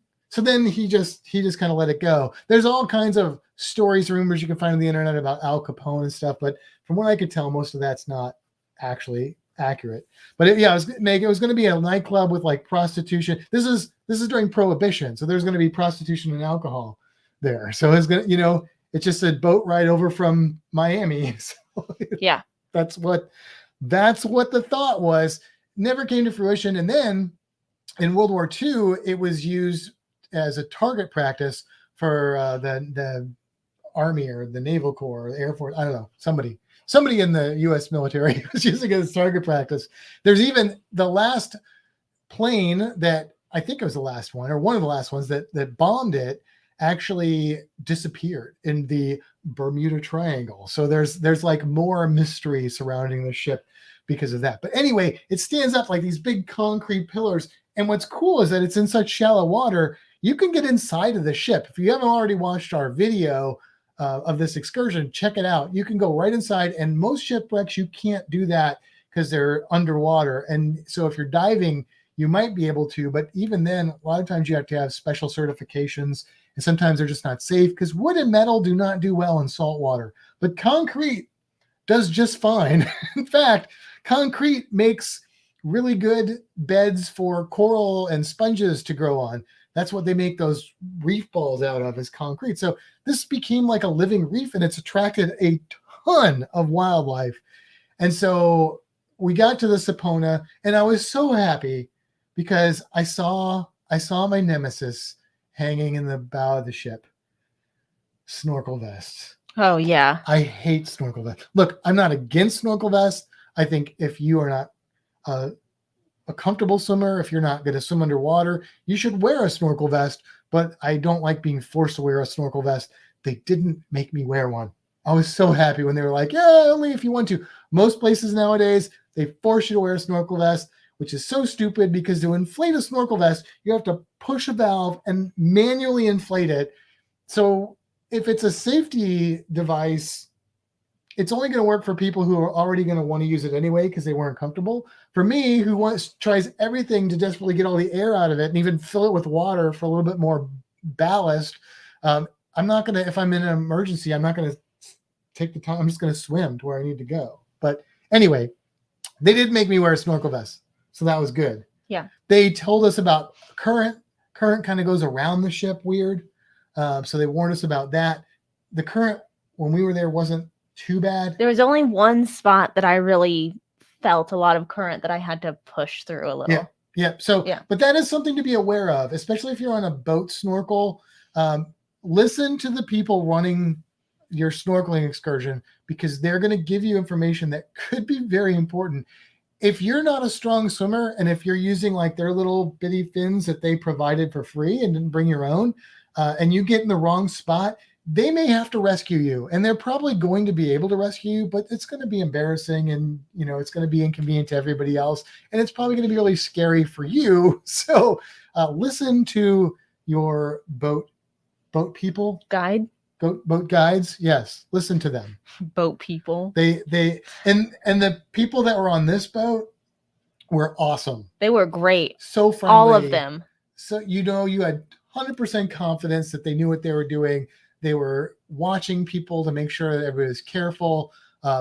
[SPEAKER 2] he just kind of let it go. There's all kinds of stories, rumors you can find on the internet about Al Capone and stuff, but from what I could tell, most of that's not actually accurate. But it was going to be a nightclub with like prostitution. This is during Prohibition, so there's going to be prostitution and alcohol there. So it's going to, it's just a boat ride over from Miami. So
[SPEAKER 1] yeah,
[SPEAKER 2] that's what the thought was. Never came to fruition. And then in World War II, it was used as a target practice for the Army or the Naval Corps or the Air Force. I don't know, somebody in the U.S. military was using it as target practice. There's even the last plane that I think it was the last one or one of the last ones that bombed it actually disappeared in the Bermuda Triangle. So there's like more mystery surrounding the ship because of that. But anyway, it stands up like these big concrete pillars. And what's cool is that it's in such shallow water, you can get inside of the ship. If you haven't already watched our video of this excursion, check it out. You can go right inside, and most shipwrecks, you can't do that because they're underwater. And so if you're diving, you might be able to, but even then, a lot of times you have to have special certifications, and sometimes they're just not safe because wood and metal do not do well in salt water. But concrete does just fine. In fact, concrete makes really good beds for coral and sponges to grow on. That's what they make those reef balls out of, is concrete. So this became like a living reef, and it's attracted a ton of wildlife. And so we got to the Sapona, and I was so happy because I saw my nemesis hanging in the bow of the ship. Snorkel vests.
[SPEAKER 1] Oh yeah.
[SPEAKER 2] I hate snorkel vests. Look, I'm not against snorkel vests. I think if you are not a comfortable swimmer, if you're not going to swim underwater, you should wear a snorkel vest, but I don't like being forced to wear a snorkel vest. They didn't make me wear one. I was so happy when they were like, yeah, only if you want to. Most places nowadays, they force you to wear a snorkel vest, which is so stupid because to inflate a snorkel vest, you have to push a valve and manually inflate it. So if it's a safety device, it's only going to work for people who are already going to want to use it anyway because they weren't comfortable. For me, who tries everything to desperately get all the air out of it and even fill it with water for a little bit more ballast, I'm not going to, if I'm in an emergency, I'm not going to take the time. I'm just going to swim to where I need to go. But anyway, they did make me wear a snorkel vest, so that was good.
[SPEAKER 1] Yeah.
[SPEAKER 2] They told us about current. Current kind of goes around the ship weird. So they warned us about that. The current, when we were there, wasn't too bad.
[SPEAKER 1] There was only one spot that I really felt a lot of current that I had to push through a little.
[SPEAKER 2] Yeah. So, but that is something to be aware of, especially if you're on a boat snorkel. Listen to the people running your snorkeling excursion because they're going to give you information that could be very important. If you're not a strong swimmer and if you're using like their little bitty fins that they provided for free and didn't bring your own, and you get in the wrong spot, they may have to rescue you, and they're probably going to be able to rescue you, but it's going to be embarrassing, and it's going to be inconvenient to everybody else, and it's probably going to be really scary for you. So listen to your boat people. Boat guides. Yes. Listen to them.
[SPEAKER 1] Boat people.
[SPEAKER 2] And the people that were on this boat were awesome.
[SPEAKER 1] They were great.
[SPEAKER 2] So friendly.
[SPEAKER 1] All of them.
[SPEAKER 2] So, you had 100% confidence that they knew what they were doing. They were watching people to make sure that everybody was careful.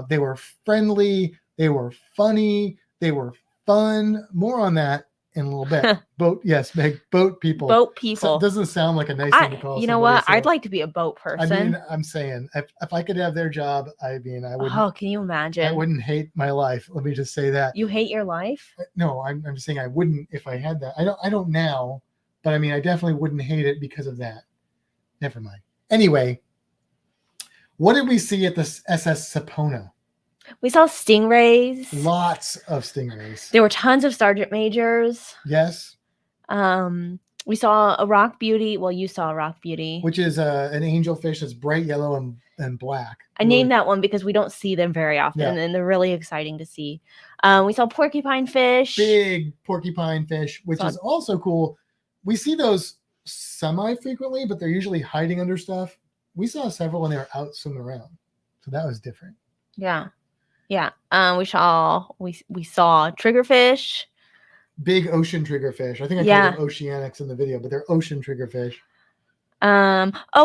[SPEAKER 2] They were friendly. They were funny. They were fun. More on that in a little bit. Boat, yes, Meg, boat people.
[SPEAKER 1] Boat
[SPEAKER 2] So
[SPEAKER 1] people.
[SPEAKER 2] it doesn't sound like a nice thing to call
[SPEAKER 1] You know
[SPEAKER 2] somebody,
[SPEAKER 1] what?
[SPEAKER 2] so-
[SPEAKER 1] I'd like to be a boat
[SPEAKER 2] I
[SPEAKER 1] person.
[SPEAKER 2] mean, I'm saying if I could have their job, I mean, I wouldn't.
[SPEAKER 1] Oh, can you imagine?
[SPEAKER 2] I wouldn't hate my life. Let me just say that.
[SPEAKER 1] You hate your life?
[SPEAKER 2] No, I'm just saying I wouldn't if I had that. I don't now, but I mean, I definitely wouldn't hate it because of that. Never mind. Anyway, what did we see at the SS Sapona?
[SPEAKER 1] We saw stingrays.
[SPEAKER 2] Lots of stingrays.
[SPEAKER 1] There were tons of sergeant majors.
[SPEAKER 2] Yes.
[SPEAKER 1] We saw a rock beauty. Well, you saw a rock beauty.
[SPEAKER 2] Which is an angelfish that's bright yellow and black.
[SPEAKER 1] I named that one because we don't see them very often,
[SPEAKER 2] Yeah.
[SPEAKER 1] and they're really exciting to see. We saw porcupine fish.
[SPEAKER 2] Big porcupine fish, which is also cool. We see those semi-frequently, but they're usually hiding under stuff. We saw several when they were out swimming around. So that was different.
[SPEAKER 1] Yeah. Yeah. We saw triggerfish.
[SPEAKER 2] Big ocean triggerfish. I think I called them oceanics in the video, but they're ocean triggerfish.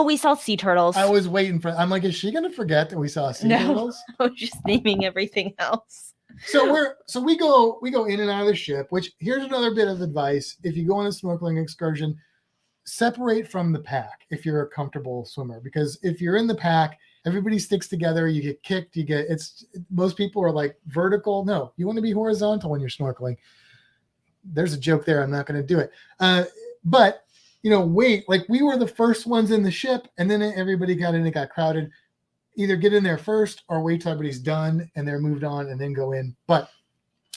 [SPEAKER 1] We saw sea turtles.
[SPEAKER 2] I was waiting for. I'm like, is she gonna forget that we saw sea turtles?
[SPEAKER 1] I was just naming everything else.
[SPEAKER 2] So we go in and out of the ship. Which here's another bit of advice: if you go on a snorkeling excursion, separate from the pack if you're a comfortable swimmer, because if you're in the pack, everybody sticks together. You get kicked. Most people are like vertical. No, you want to be horizontal when you're snorkeling. There's a joke there. I'm not going to do it. But wait, like we were the first ones in the ship, and then everybody got in. It got crowded. Either get in there first or wait till everybody's done and they're moved on and then go in. But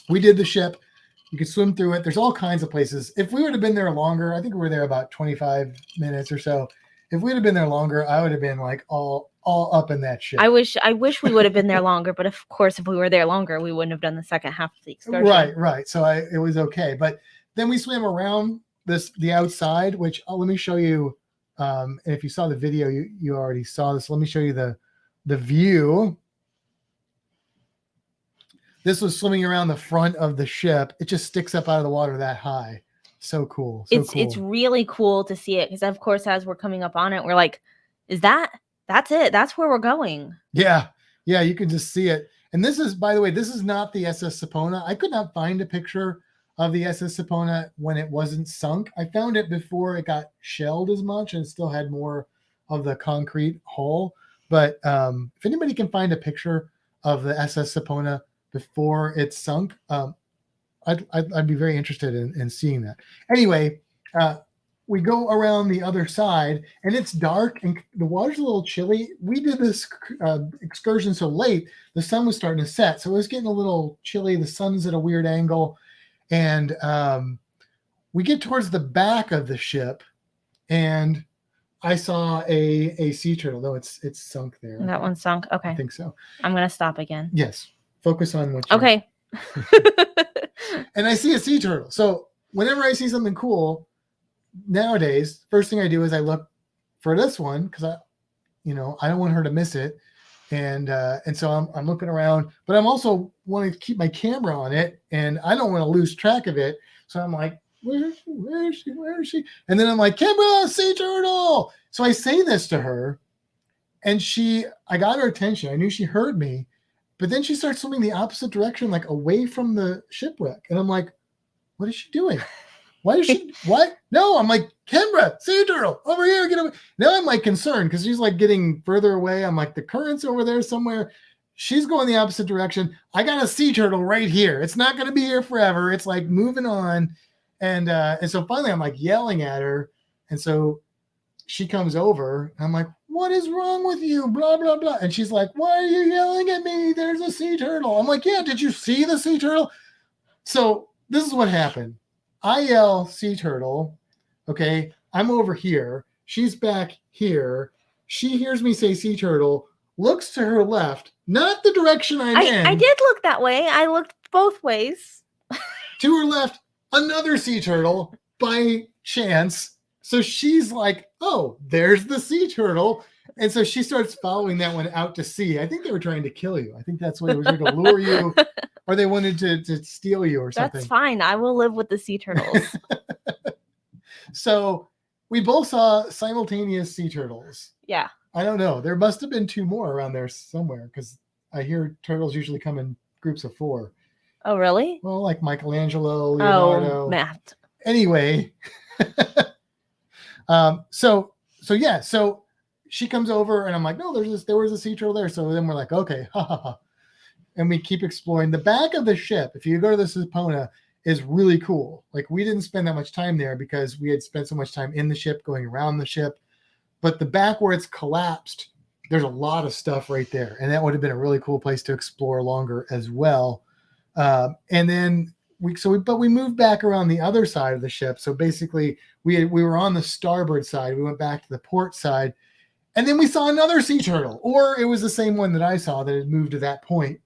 [SPEAKER 2] we did the ship. You could swim through it. There's all kinds of places. If we would have been there longer, I think we were there about 25 minutes or so. If we'd have been there longer, I would have been like all up in that ship.
[SPEAKER 1] I wish we would have been there longer, but of course, if we were there longer, we wouldn't have done the second half of the excursion.
[SPEAKER 2] Right. So it was okay. But then we swam around the outside, which let me show you. And if you saw the video, you already saw this. Let me show you the view. This was swimming around the front of the ship. It just sticks up out of the water that high. So cool.
[SPEAKER 1] It's really cool to see it because, of course, as we're coming up on it, we're like, that's it. That's where we're going.
[SPEAKER 2] Yeah. You can just see it. And this is, by the way, this is not the SS Sapona. I could not find a picture of the SS Sapona when it wasn't sunk. I found it before it got shelled as much and still had more of the concrete hull. But if anybody can find a picture of the SS Sapona before it's sunk, I'd be very interested in seeing that. Anyway, we go around the other side, and it's dark, and the water's a little chilly. We did this excursion so late, the sun was starting to set, so it was getting a little chilly. The sun's at a weird angle, and we get towards the back of the ship, and I saw a sea turtle. No, it's sunk there.
[SPEAKER 1] That one's sunk. Okay.
[SPEAKER 2] I think so.
[SPEAKER 1] I'm going to stop again.
[SPEAKER 2] Yes. Focus on what
[SPEAKER 1] Okay.
[SPEAKER 2] And I see a sea turtle. So whenever I see something cool, nowadays, first thing I do is I look for this one because I don't want her to miss it. And so I'm looking around, but I'm also wanting to keep my camera on it, and I don't want to lose track of it. So I'm like, where is she? And then I'm like, Kimbra, sea turtle. So I say this to her, and I got her attention. I knew she heard me, but then she starts swimming the opposite direction, like away from the shipwreck. And I'm like, what is she doing? Why is she, what? No, I'm like, Kimbra, sea turtle, over here, get over. Now I'm like concerned because she's like getting further away. I'm like, the current's over there somewhere. She's going the opposite direction. I got a sea turtle right here. It's not going to be here forever. It's like moving on. And so finally I'm like yelling at her. And so she comes over. And I'm like, what is wrong with you? Blah, blah, blah. And she's like, why are you yelling at me? There's a sea turtle. I'm like, yeah, did you see the sea turtle? So this is what happened. I yell sea turtle. Okay. I'm over here. She's back here. She hears me say sea turtle, looks to her left, not the direction I'm in.
[SPEAKER 1] I did look that way. I looked both ways.
[SPEAKER 2] To her left, another sea turtle by chance. So she's like, oh, there's the sea turtle. And so she starts following that one out to sea. I think they were trying to kill you. I think that's what it was, to lure you, or they wanted to steal you or something.
[SPEAKER 1] That's fine. I will live with the sea turtles.
[SPEAKER 2] So we both saw simultaneous sea turtles.
[SPEAKER 1] Yeah.
[SPEAKER 2] I don't know. There must have been two more around there somewhere because I hear turtles usually come in groups of 4.
[SPEAKER 1] Oh, really?
[SPEAKER 2] Well, like Michelangelo, Leonardo.
[SPEAKER 1] Oh, Matt.
[SPEAKER 2] Anyway, so yeah, so she comes over and I'm like, no, there was a sea turtle there. So then we're like, okay, ha ha ha. And we keep exploring the back of the ship. If you go to the Sapona, is really cool. Like, we didn't spend that much time there because we had spent so much time in the ship, going around the ship. But the back where it's collapsed, there's a lot of stuff right there. And that would have been a really cool place to explore longer as well. And then we moved back around the other side of the ship. So basically we were on the starboard side. We went back to the port side, and then we saw another sea turtle, or it was the same one that I saw that had moved to that point.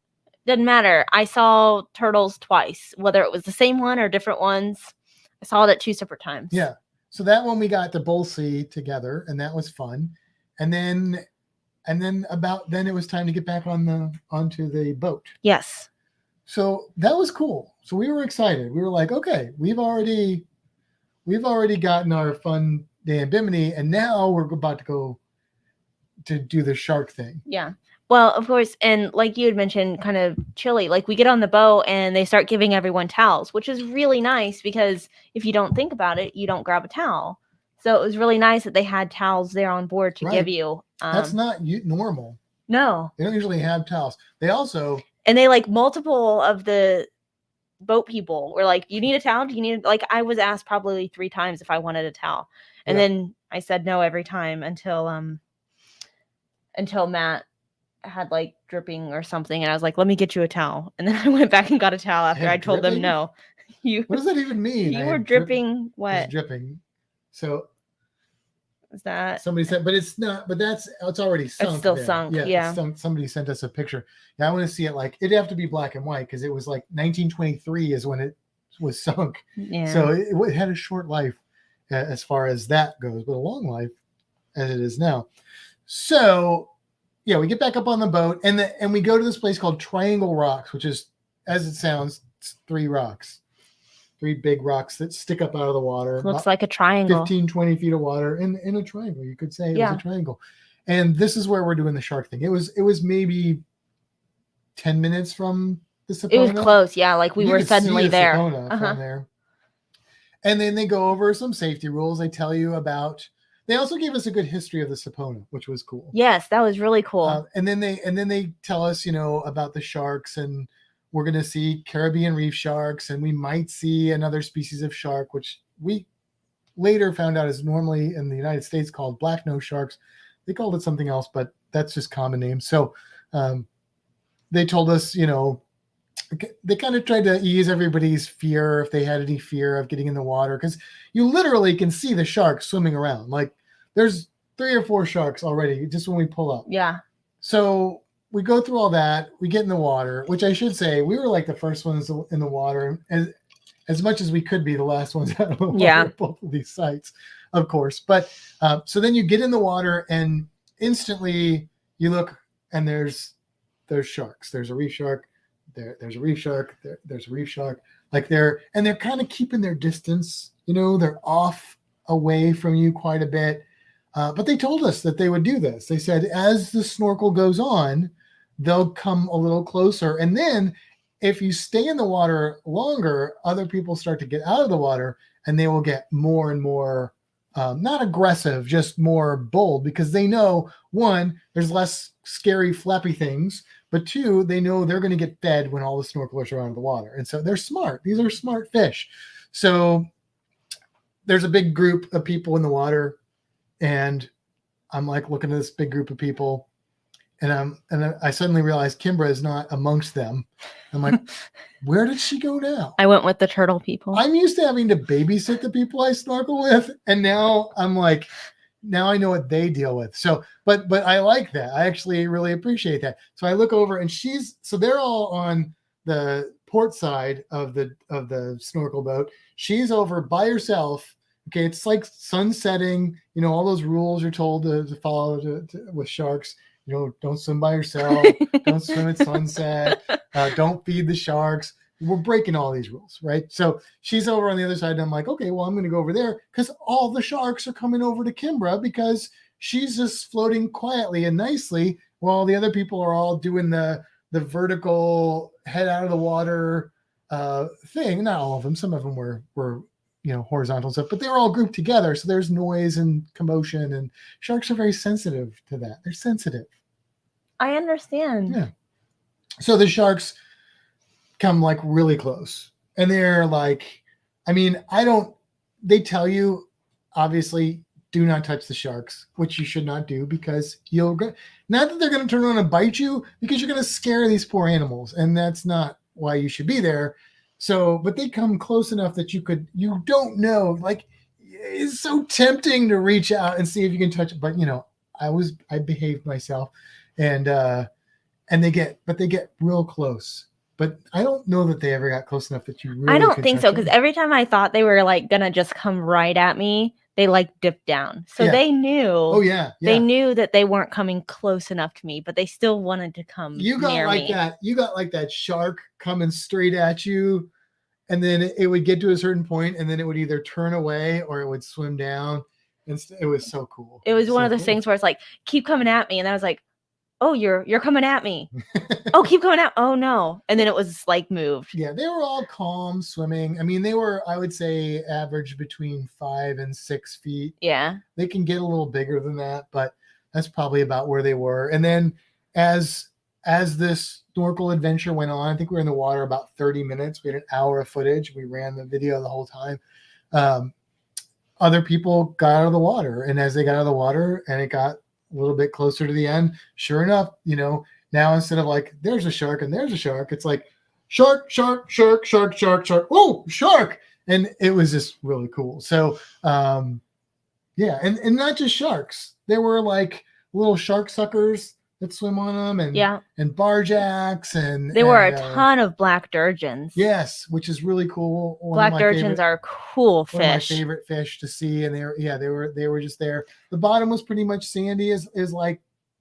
[SPEAKER 1] Doesn't matter. I saw turtles twice, whether it was the same one or different ones. I saw it at 2 separate times.
[SPEAKER 2] Yeah. So that one we got to both see together, and that was fun. And then it was time to get back onto the boat.
[SPEAKER 1] Yes.
[SPEAKER 2] So that was cool. So we were excited. We were like, okay, we've already gotten our fun day in Bimini, and now we're about to go to do the shark thing.
[SPEAKER 1] Yeah. Well, of course, and like you had mentioned, kind of chilly. Like, we get on the boat and they start giving everyone towels, which is really nice because if you don't think about it, you don't grab a towel. So it was really nice that they had towels there on board to give you.
[SPEAKER 2] That's not normal.
[SPEAKER 1] No.
[SPEAKER 2] They don't usually have towels. They also...
[SPEAKER 1] And they, like, multiple of the boat people were like, you need a towel? Do you need... Like, I was asked probably 3 times if I wanted a towel. And then I said no every time until Matt had, like, dripping or something. And I was like, let me get you a towel. And then I went back and got a towel after I told them no.
[SPEAKER 2] What does that even mean?
[SPEAKER 1] You were dripping wet.
[SPEAKER 2] Dripping. So...
[SPEAKER 1] Is that
[SPEAKER 2] somebody said, but it's not, but it's already sunk.
[SPEAKER 1] It's still
[SPEAKER 2] there.
[SPEAKER 1] sunk. Yeah.
[SPEAKER 2] Somebody sent us a picture. Yeah. I want to see it. Like, it'd have to be black and white because it was like 1923 is when it was sunk.
[SPEAKER 1] Yeah.
[SPEAKER 2] So it had a short life as far as that goes, but a long life as it is now. So yeah, we get back up on the boat and we go to this place called Triangle Rocks, which is, as it sounds, it's 3 rocks. 3 big rocks that stick up out of the water.
[SPEAKER 1] Looks like a triangle. 15,
[SPEAKER 2] 20 feet of water in a triangle. You could say it was a triangle. And this is where we're doing the shark thing. It was maybe 10 minutes from the Sapona.
[SPEAKER 1] It was close. Yeah. Like we were suddenly there.
[SPEAKER 2] From there. And then they go over some safety rules. They tell you about, they also gave us a good history of the Sapona, which was cool.
[SPEAKER 1] Yes. That was really cool.
[SPEAKER 2] And then they tell us, about the sharks, and we're going to see Caribbean reef sharks, and we might see another species of shark, which we later found out is normally in the United States called black nose sharks. They called it something else, but that's just common name. So they told us, they kind of tried to ease everybody's fear if they had any fear of getting in the water, because you literally can see the sharks swimming around. Like, there's 3 or 4 sharks already just when we pull up.
[SPEAKER 1] Yeah.
[SPEAKER 2] So we go through all that. We get in the water, which I should say, we were like the first ones in the water, as much as we could be the last ones out of the water at both of these sites, of course. But so then you get in the water, and instantly you look, and there's sharks. There's a reef shark. There's a reef shark. There's a reef shark. Like they're kind of keeping their distance. They're off away from you quite a bit. But they told us that they would do this. They said as the snorkel goes on, they'll come a little closer. And then if you stay in the water longer, other people start to get out of the water, and they will get more and more, not aggressive, just more bold, because they know, 1, there's less scary flappy things, but 2, they know they're going to get fed when all the snorkelers are out of the water. And so they're smart. These are smart fish. So there's a big group of people in the water, and I'm like looking at this big group of people, and I suddenly realized Kimbra is not amongst them. I'm like, where did she go now?
[SPEAKER 1] I went with the turtle people.
[SPEAKER 2] I'm used to having to babysit the people I snorkel with, and now I'm like, now I know what they deal with. So, but I like that. I actually really appreciate that. So I look over, and so they're all on the port side of the snorkel boat. She's over by herself. Okay, it's like sun setting. All those rules you're told to follow with sharks. Don't swim by yourself. Don't swim at sunset. Don't feed the sharks. We're breaking all these rules, right? So she's over on the other side, and I'm like, okay, well, I'm going to go over there because all the sharks are coming over to Kimbra because she's just floating quietly and nicely while the other people are all doing the the vertical head out of the water thing. Not all of them. Some of them were horizontal stuff, but they were all grouped together. So there's noise and commotion, and sharks are very sensitive to that. They're sensitive.
[SPEAKER 1] I understand.
[SPEAKER 2] Yeah. So the sharks come like really close, and they're like, they tell you, obviously, do not touch the sharks, which you should not do, because not that they're going to turn around and bite you, because you're going to scare these poor animals, and that's not why you should be there. So, but they come close enough that you don't know, like, it's so tempting to reach out and see if you can touch it. But I behaved myself, and they get real close. But I don't know that they ever got close enough that you really.
[SPEAKER 1] I don't think so, because every time I thought they were like gonna just come right at me, they like dipped down. So they knew.
[SPEAKER 2] Oh yeah.
[SPEAKER 1] They knew that they weren't coming close enough to me, but they still wanted to come near me.
[SPEAKER 2] You got like that shark coming straight at you, and then it would get to a certain point, and then it would either turn away or it would swim down. And it was so cool.
[SPEAKER 1] It was one of those things where it's like, keep coming at me, and I was like, oh, you're coming at me. Oh, keep coming out. Oh no. And then it was like moved.
[SPEAKER 2] Yeah, they were all calm swimming. I mean, they were, I would say, average between 5 and 6 feet.
[SPEAKER 1] Yeah.
[SPEAKER 2] They can get a little bigger than that, but that's probably about where they were. And then as this snorkel adventure went on, I think we were in the water about 30 minutes. We had an hour of footage. We ran the video the whole time. Other people got out of the water. And as they got out of the water and it got a little bit closer to the end, sure enough, now instead of like there's a shark and there's a shark, it's like shark, shark, shark, shark, shark, shark. Oh, shark. And it was just really cool. So yeah, and not just sharks. There were like little shark suckers that swim on them, and barjacks, and
[SPEAKER 1] there were a ton of black durgeons.
[SPEAKER 2] Yes, which is really cool.
[SPEAKER 1] Black durgeons are cool fish.
[SPEAKER 2] One of my favorite fish to see, and they were just there. The bottom was pretty much sandy, is like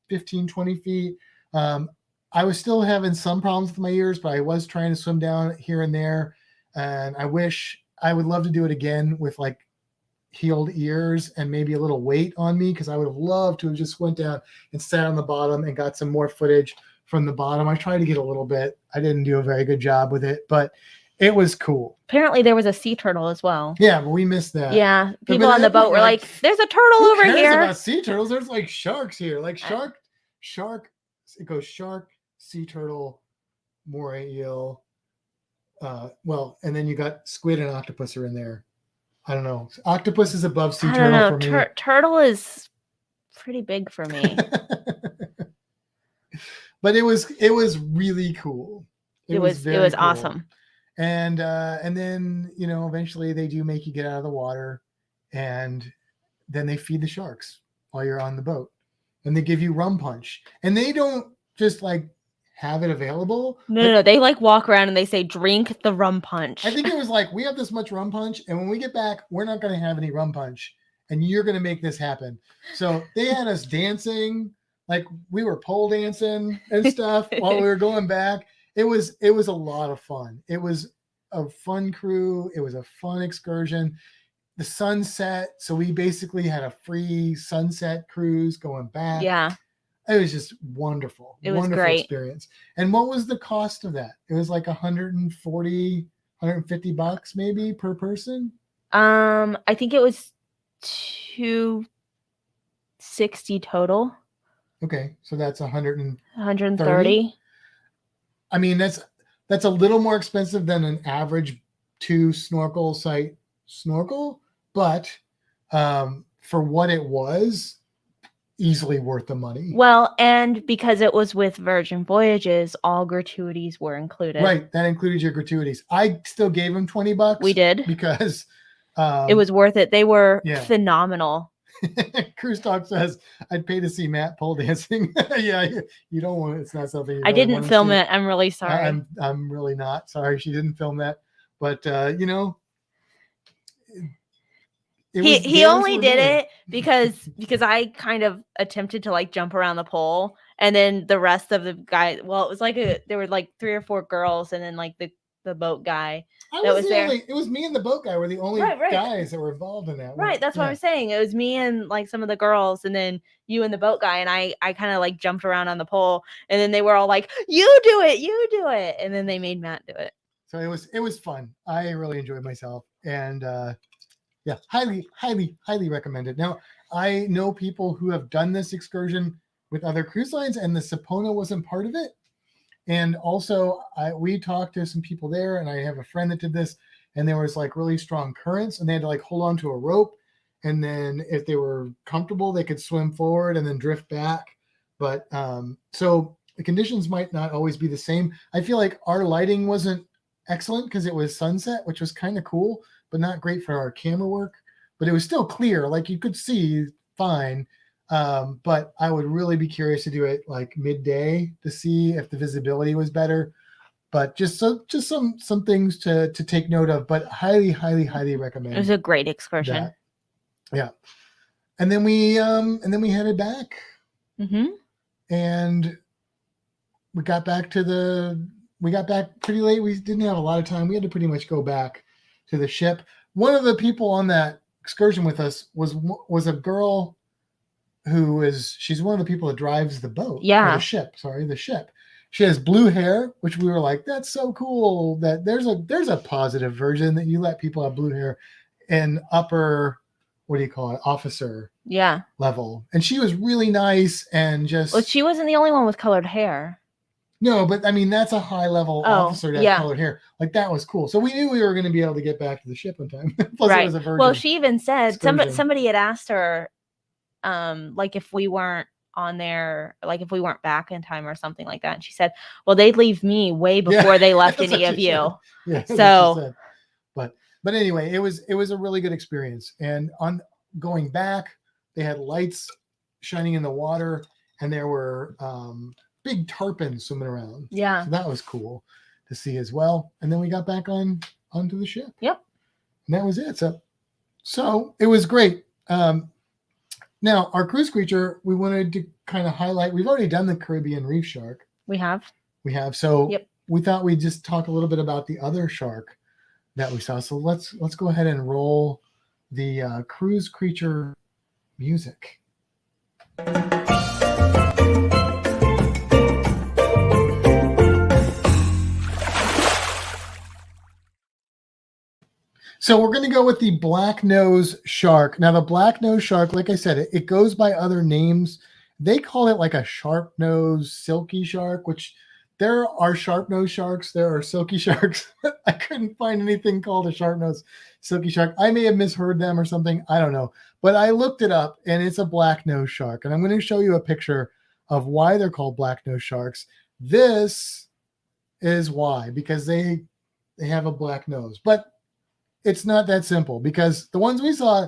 [SPEAKER 2] 15, 20 feet. I was still having some problems with my ears, but I was trying to swim down here and there, and I would love to do it again with like healed ears and maybe a little weight on me, because I would have loved to have just went down and sat on the bottom and got some more footage from the bottom. I tried to get a little bit. I didn't do a very good job with it, but it was cool.
[SPEAKER 1] Apparently there was a sea turtle as well.
[SPEAKER 2] Yeah, but we missed that.
[SPEAKER 1] Yeah, people on the boat were like, there's a turtle over here. Who cares
[SPEAKER 2] about sea turtles? There's like sharks here. Like shark, it goes shark, sea turtle, moray eel. And then you got squid and octopus are in there. I don't know. Octopus is above sea turtle for me.
[SPEAKER 1] Turtle is pretty big for me.
[SPEAKER 2] But it was really cool.
[SPEAKER 1] It was
[SPEAKER 2] very cool.
[SPEAKER 1] awesome.
[SPEAKER 2] And then eventually they do make you get out of the water, and then they feed the sharks while you're on the boat, and they give you rum punch, and they don't just like have it available.
[SPEAKER 1] No. They like walk around and they say, drink the rum punch.
[SPEAKER 2] I think it was like, we have this much rum punch, and when we get back, we're not going to have any rum punch, and you're going to make this happen. So they had us dancing, like we were pole dancing and stuff while we were going back. It was a lot of fun. It was a fun crew. It was a fun excursion. The sunset. So we basically had a free sunset cruise going back.
[SPEAKER 1] Yeah.
[SPEAKER 2] It was just wonderful.
[SPEAKER 1] It was
[SPEAKER 2] wonderful
[SPEAKER 1] great
[SPEAKER 2] experience. And what was the cost of that? It was like $140, $150 maybe per person.
[SPEAKER 1] I think it was $260 total.
[SPEAKER 2] Okay, so that's
[SPEAKER 1] $130.
[SPEAKER 2] I mean, that's a little more expensive than an average 2 snorkel site snorkel, but for what it was, easily worth the money.
[SPEAKER 1] Well, and because it was with Virgin Voyages, all gratuities were included.
[SPEAKER 2] Right, that included your gratuities. I still gave them $20.
[SPEAKER 1] We did,
[SPEAKER 2] because
[SPEAKER 1] it was worth it. They were phenomenal.
[SPEAKER 2] Cruise Talk says, I'd pay to see Matt pole dancing. Yeah, you don't want it. It's not something you
[SPEAKER 1] I didn't film it. I'm really sorry.
[SPEAKER 2] I'm really not sorry. She didn't film that. But
[SPEAKER 1] he only did it because I kind of attempted to like jump around the pole, and then the rest of the guys, well, it was like there were like 3 or 4 girls, and then like the boat guy.
[SPEAKER 2] I
[SPEAKER 1] that
[SPEAKER 2] was
[SPEAKER 1] was
[SPEAKER 2] the
[SPEAKER 1] there.
[SPEAKER 2] only. It was me and the boat guy were the only
[SPEAKER 1] Right.
[SPEAKER 2] guys that were involved in that.
[SPEAKER 1] Right, that's what
[SPEAKER 2] Yeah.
[SPEAKER 1] I'm saying. It was me and like some of the girls, and then you and the boat guy, and I kind of like jumped around on the pole, and then they were all like, you do it, and then they made Matt do it.
[SPEAKER 2] So it was fun. I really enjoyed myself, and yeah, highly recommend it. Now I know people who have done this excursion with other cruise lines, and the Sapona wasn't part of it. And also, we talked to some people there, and I have a friend that did this, and there was like really strong currents, and they had to like hold on to a rope, and then if they were comfortable, they could swim forward and then drift back. But so the conditions might not always be the same. I feel like our lighting wasn't excellent because it was sunset, which was kind of cool, but not great for our camera work. But it was still clear, like you could see fine. But I would really be curious to do it like midday to see if the visibility was better. But just some things to take note of, but highly recommend.
[SPEAKER 1] It was a great excursion.
[SPEAKER 2] That. Yeah. And then we headed back.
[SPEAKER 1] Mm-hmm.
[SPEAKER 2] And we got back pretty late. We didn't have a lot of time. We had to pretty much go back to the ship. One of the people on that excursion with us was a girl she's one of the people that drives the boat.
[SPEAKER 1] Yeah.
[SPEAKER 2] Or the ship. She has blue hair, which we were like, that's so cool that there's a positive version that you let people have blue hair in upper, what do you call it, officer level. And she was really nice and just.
[SPEAKER 1] Well, she wasn't the only one with colored hair.
[SPEAKER 2] No, but I mean, that's a high level officer that had colored hair. Like that was cool. So we knew we were going to be able to get back to the ship in time. Plus
[SPEAKER 1] right.
[SPEAKER 2] It was a virgin
[SPEAKER 1] well, she even said
[SPEAKER 2] excursion.
[SPEAKER 1] somebody had asked her, like if we weren't on there, like if we weren't back in time or something like that. And she said, well, they'd leave me way before they left any of you.
[SPEAKER 2] Yeah.
[SPEAKER 1] So,
[SPEAKER 2] but anyway, it was a really good experience. And on going back, they had lights shining in the water, and there were big tarpons swimming around.
[SPEAKER 1] Yeah.
[SPEAKER 2] So that was cool to see as well. And then we got back onto the ship.
[SPEAKER 1] Yep.
[SPEAKER 2] And that was it. So it was great. Now, our cruise creature, we wanted to kind of highlight. We've already done the Caribbean reef shark.
[SPEAKER 1] We have.
[SPEAKER 2] So we thought we'd just talk a little bit about the other shark that we saw. So let's go ahead and roll the cruise creature music. So we're going to go with the black nose shark. Now, the black nose shark, like I said, it goes by other names. They call it like a sharp nose silky shark, which there are sharp nose sharks. There are silky sharks. I couldn't find anything called a sharp nose silky shark. I may have misheard them or something. I don't know. But I looked it up, and it's a black nose shark. And I'm going to show you a picture of why they're called black nose sharks. This is why, because they have a black nose. But it's not that simple, because the ones we saw,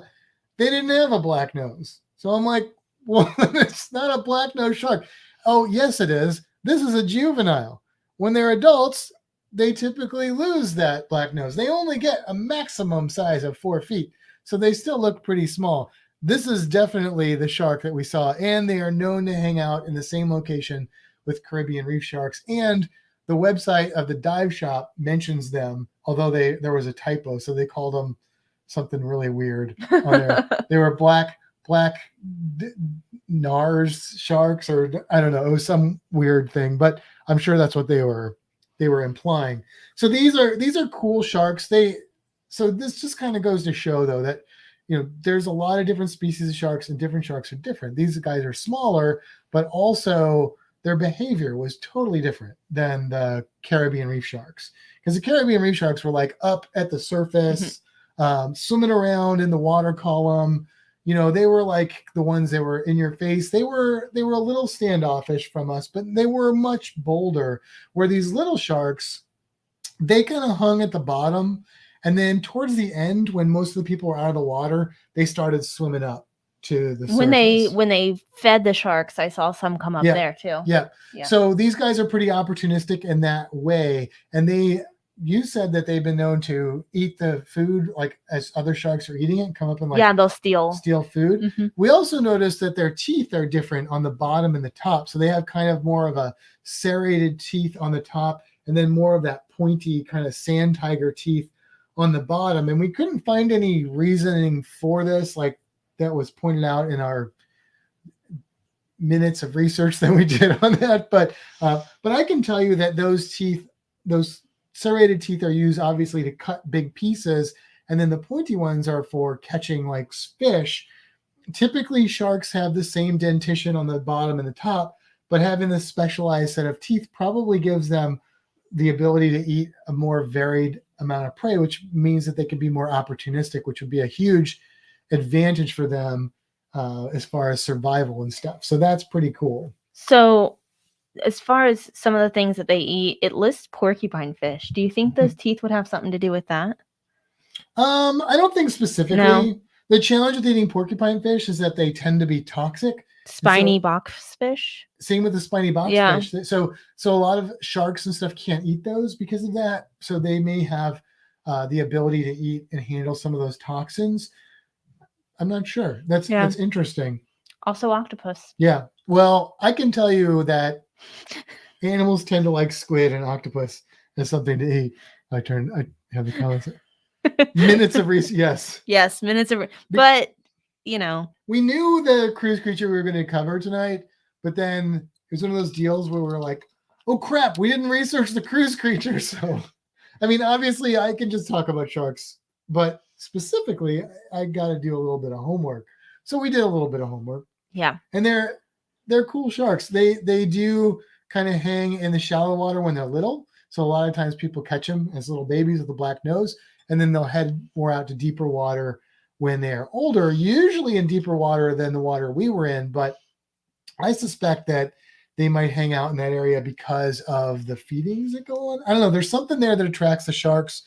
[SPEAKER 2] they didn't have a black nose. So I'm like, well, it's not a black nose shark. Oh, yes, it is. This is a juvenile. When they're adults, they typically lose that black nose. They only get a maximum size of 4 feet. So they still look pretty small. This is definitely the shark that we saw. And they are known to hang out in the same location with Caribbean reef sharks. And the website of the dive shop mentions them, although there was a typo, so they called them something really weird on there. They were black NARS sharks, or I don't know, it was some weird thing, but I'm sure that's what they were implying. So these are cool sharks. So this just kind of goes to show, though, that there's a lot of different species of sharks, and different sharks are different. These guys are smaller, but also their behavior was totally different than the Caribbean reef sharks, because the Caribbean reef sharks were like up at the surface, swimming around in the water column. They were like the ones that were in your face. They were a little standoffish from us, but they were much bolder. Where these little sharks, they kind of hung at the bottom, and then towards the end, when most of the people were out of the water, they started swimming up to the surface.
[SPEAKER 1] When they fed the sharks, I saw some come up there too.
[SPEAKER 2] Yeah. So these guys are pretty opportunistic in that way, and they you said that they've been known to eat the food like as other sharks are eating it and come up and like
[SPEAKER 1] yeah, they'll steal
[SPEAKER 2] food.
[SPEAKER 1] Mhm.
[SPEAKER 2] We also noticed that their teeth are different on the bottom and the top. So they have kind of more of a serrated teeth on the top and then more of that pointy kind of sand tiger teeth on the bottom. And we couldn't find any reasoning for this, like that was pointed out in our minutes of research that we did on that. But I can tell you that those teeth, those serrated teeth are used obviously to cut big pieces. And then the pointy ones are for catching like fish. Typically sharks have the same dentition on the bottom and the top, but having this specialized set of teeth probably gives them the ability to eat a more varied amount of prey, which means that they can be more opportunistic, which would be a huge advantage for them as far as survival and stuff. So that's pretty cool.
[SPEAKER 1] So as far as some of the things that they eat, it lists porcupine fish. Do you think those teeth would have something to do with that?
[SPEAKER 2] I don't think specifically.
[SPEAKER 1] No.
[SPEAKER 2] The challenge with eating porcupine fish is that they tend to be toxic.
[SPEAKER 1] Spiny box fish?
[SPEAKER 2] Same with the spiny box
[SPEAKER 1] Yeah.
[SPEAKER 2] fish. So a lot of sharks and stuff can't eat those because of that. So they may have the ability to eat and handle some of those toxins. I'm not sure. That's interesting.
[SPEAKER 1] Also octopus.
[SPEAKER 2] Yeah. Well, I can tell you that animals tend to like squid and octopus as something to eat. I have the comments. Minutes of research. Yes.
[SPEAKER 1] Yes, minutes of. But you know,
[SPEAKER 2] we knew the cruise creature we were going to cover tonight, but then it was one of those deals where we're like, "Oh crap, we didn't research the cruise creature." So, I mean, obviously, I can just talk about sharks, but specifically, I got to do a little bit of homework. So we did a little bit of homework.
[SPEAKER 1] Yeah,
[SPEAKER 2] and they're cool sharks. They do kind of hang in the shallow water when they're little. So a lot of times people catch them as little babies with a black nose. And then they'll head more out to deeper water when they're older, usually in deeper water than the water we were in. But I suspect that they might hang out in that area because of the feedings that go on. I don't know. There's something there that attracts the sharks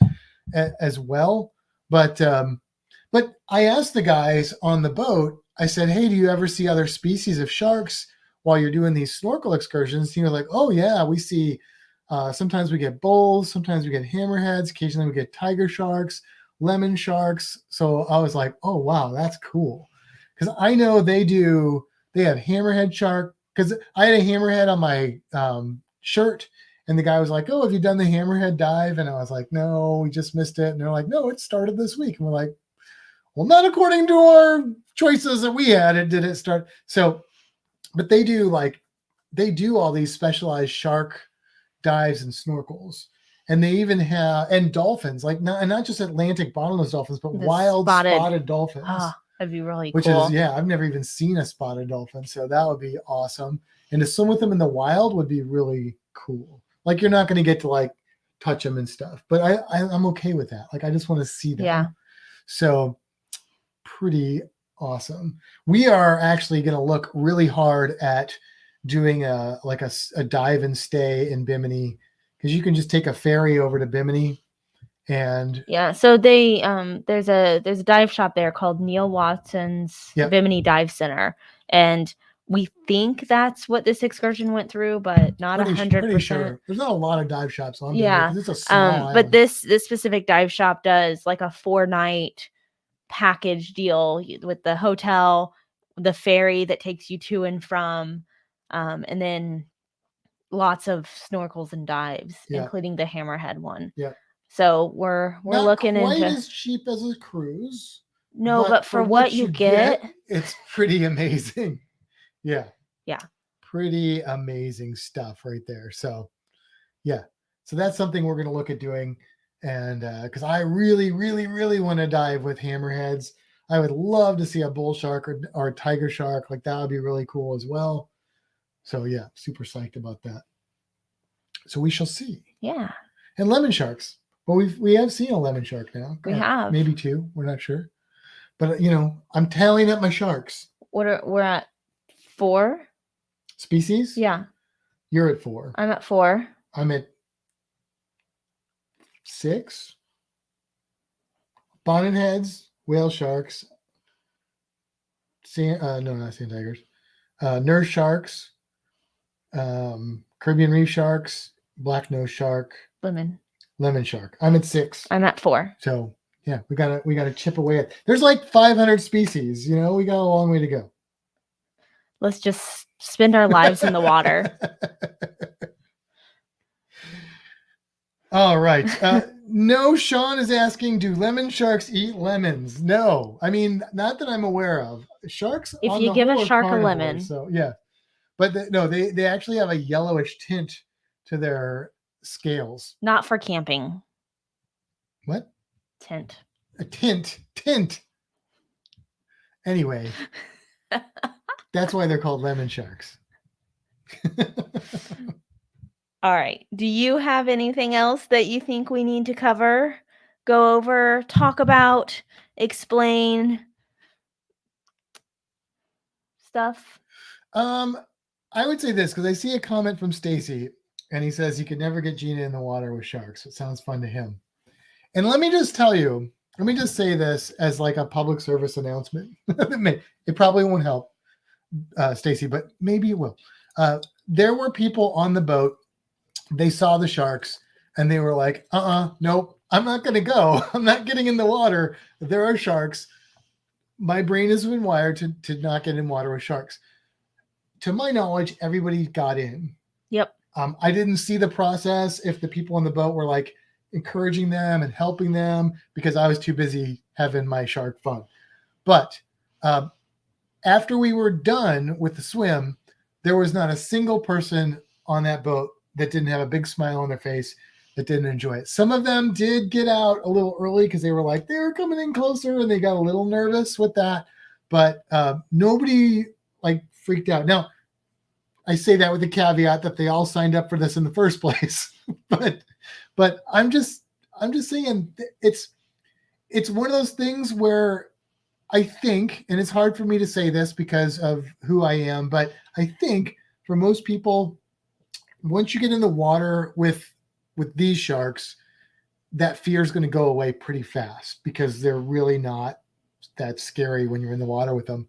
[SPEAKER 2] as well. But I asked the guys on the boat, I said, "Hey, do you ever see other species of sharks while you're doing these snorkel excursions?" And he was like, "Oh yeah, we see sometimes we get bulls, sometimes we get hammerheads, occasionally we get tiger sharks, lemon sharks." So I was like, "Oh wow, that's cool." Because I know they have hammerhead shark, because I had a hammerhead on my shirt, and the guy was like, "Oh, have you done the hammerhead dive?" And I was like, "No, we just missed it." And they're like, "No, it started this week." And we're like, "Well, not according to our choices that we had. It didn't start." So, but they do all these specialized shark dives and snorkels, and they even have dolphins, like not just Atlantic bottlenose dolphins, but wild spotted dolphins.
[SPEAKER 1] Oh, that'd be really
[SPEAKER 2] which
[SPEAKER 1] cool.
[SPEAKER 2] Is I've never even seen a spotted dolphin, so that would be awesome. And to swim with them in the wild would be really cool. Like you're not going to get to like touch them and stuff, but I'm okay with that. Like I just want to see them.
[SPEAKER 1] Yeah.
[SPEAKER 2] So pretty awesome. We are actually going to look really hard at doing a dive and stay in Bimini, because you can just take a ferry over to Bimini. And
[SPEAKER 1] so they there's a dive shop there called Neil Watson's Bimini Dive Center, and we think that's what this excursion went through, but not 100%.
[SPEAKER 2] Sure. There's not a lot of dive shops on Bimini, 'cause it's a small island.
[SPEAKER 1] But this specific dive shop does like a 4-night package deal with the hotel, the ferry that takes you to and from, and then lots of snorkels and dives, including the Hammerhead one.
[SPEAKER 2] Yeah.
[SPEAKER 1] So we're
[SPEAKER 2] not
[SPEAKER 1] looking
[SPEAKER 2] quite
[SPEAKER 1] into
[SPEAKER 2] as cheap as a cruise.
[SPEAKER 1] No, but for what you get,
[SPEAKER 2] it's pretty amazing. Yeah.
[SPEAKER 1] Yeah.
[SPEAKER 2] Pretty amazing stuff right there. So yeah. So that's something we're going to look at doing. And because I really, really, really want to dive with hammerheads. I would love to see a bull shark or a tiger shark. Like that would be really cool as well. So yeah, super psyched about that. So we shall see.
[SPEAKER 1] Yeah.
[SPEAKER 2] And lemon sharks. But we have seen a lemon shark now.
[SPEAKER 1] We have.
[SPEAKER 2] Maybe 2. We're not sure. But I'm tallying up my sharks.
[SPEAKER 1] We're at 4
[SPEAKER 2] species.
[SPEAKER 1] Yeah.
[SPEAKER 2] You're at 4.
[SPEAKER 1] I'm at 4.
[SPEAKER 2] I'm at 6. Bonnetheads, whale sharks. No, not sand tigers. Nurse sharks. Caribbean reef sharks. Black nose shark.
[SPEAKER 1] Lemon
[SPEAKER 2] lemon shark. I'm at 6.
[SPEAKER 1] I'm at 4.
[SPEAKER 2] So yeah, we gotta chip away at. There's like 500 species. You know, we got a long way to go.
[SPEAKER 1] Let's just spend our lives in the water.
[SPEAKER 2] All right. No, Sean is asking, do lemon sharks eat lemons? No. I mean, not that I'm aware of. Sharks,
[SPEAKER 1] If
[SPEAKER 2] on
[SPEAKER 1] you
[SPEAKER 2] the
[SPEAKER 1] give a
[SPEAKER 2] whole, are
[SPEAKER 1] shark a
[SPEAKER 2] carnivores,
[SPEAKER 1] lemon.
[SPEAKER 2] So yeah. But no, they actually have a yellowish tint to their scales.
[SPEAKER 1] Not for camping.
[SPEAKER 2] What?
[SPEAKER 1] Tint.
[SPEAKER 2] A tint. Anyway, that's why they're called lemon sharks.
[SPEAKER 1] All right. Do you have anything else that you think we need to cover, go over, talk about, explain stuff?
[SPEAKER 2] I would say this because I see a comment from Stacy, and he says he could never get Gina in the water with sharks. It sounds fun to him. And let me just tell you, let me just say this as like a public service announcement. It probably won't help, Stacy, but maybe it will. There were people on the boat. They saw the sharks and they were like, nope, I'm not going to go. I'm not getting in the water. There are sharks. My brain has been wired to not get in water with sharks. To my knowledge, everybody got in.
[SPEAKER 1] Yep.
[SPEAKER 2] I didn't see the process if the people on the boat were like encouraging them and helping them because I was too busy having my shark fun. But after we were done with the swim, there was not a single person on that boat that didn't have a big smile on their face, that didn't enjoy it. Some of them did get out a little early because they were like, they were coming in closer and they got a little nervous with that. But nobody like freaked out. Now, I say that with the caveat that they all signed up for this in the first place. but I'm just saying it's one of those things where I think, and it's hard for me to say this because of who I am, but I think for most people, once you get in the water with these sharks, that fear is going to go away pretty fast because they're really not that scary when you're in the water with them.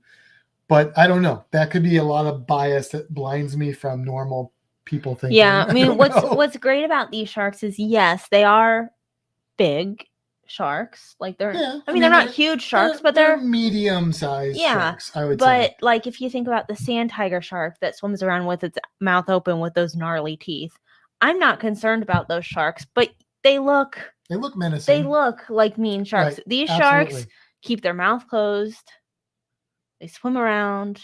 [SPEAKER 2] But I don't know. That could be a lot of bias that blinds me from normal people thinking.
[SPEAKER 1] Yeah, I mean, what's great about these sharks is, yes, they are big sharks. Like they're, I mean, they're not huge sharks, but they're
[SPEAKER 2] medium-sized sharks, I would say.
[SPEAKER 1] But like if you think about the sand tiger shark that swims around with its mouth open with those gnarly teeth, I'm not concerned about those sharks, but they look menacing. They look like mean sharks. Right. These sharks keep their mouth closed. They swim around.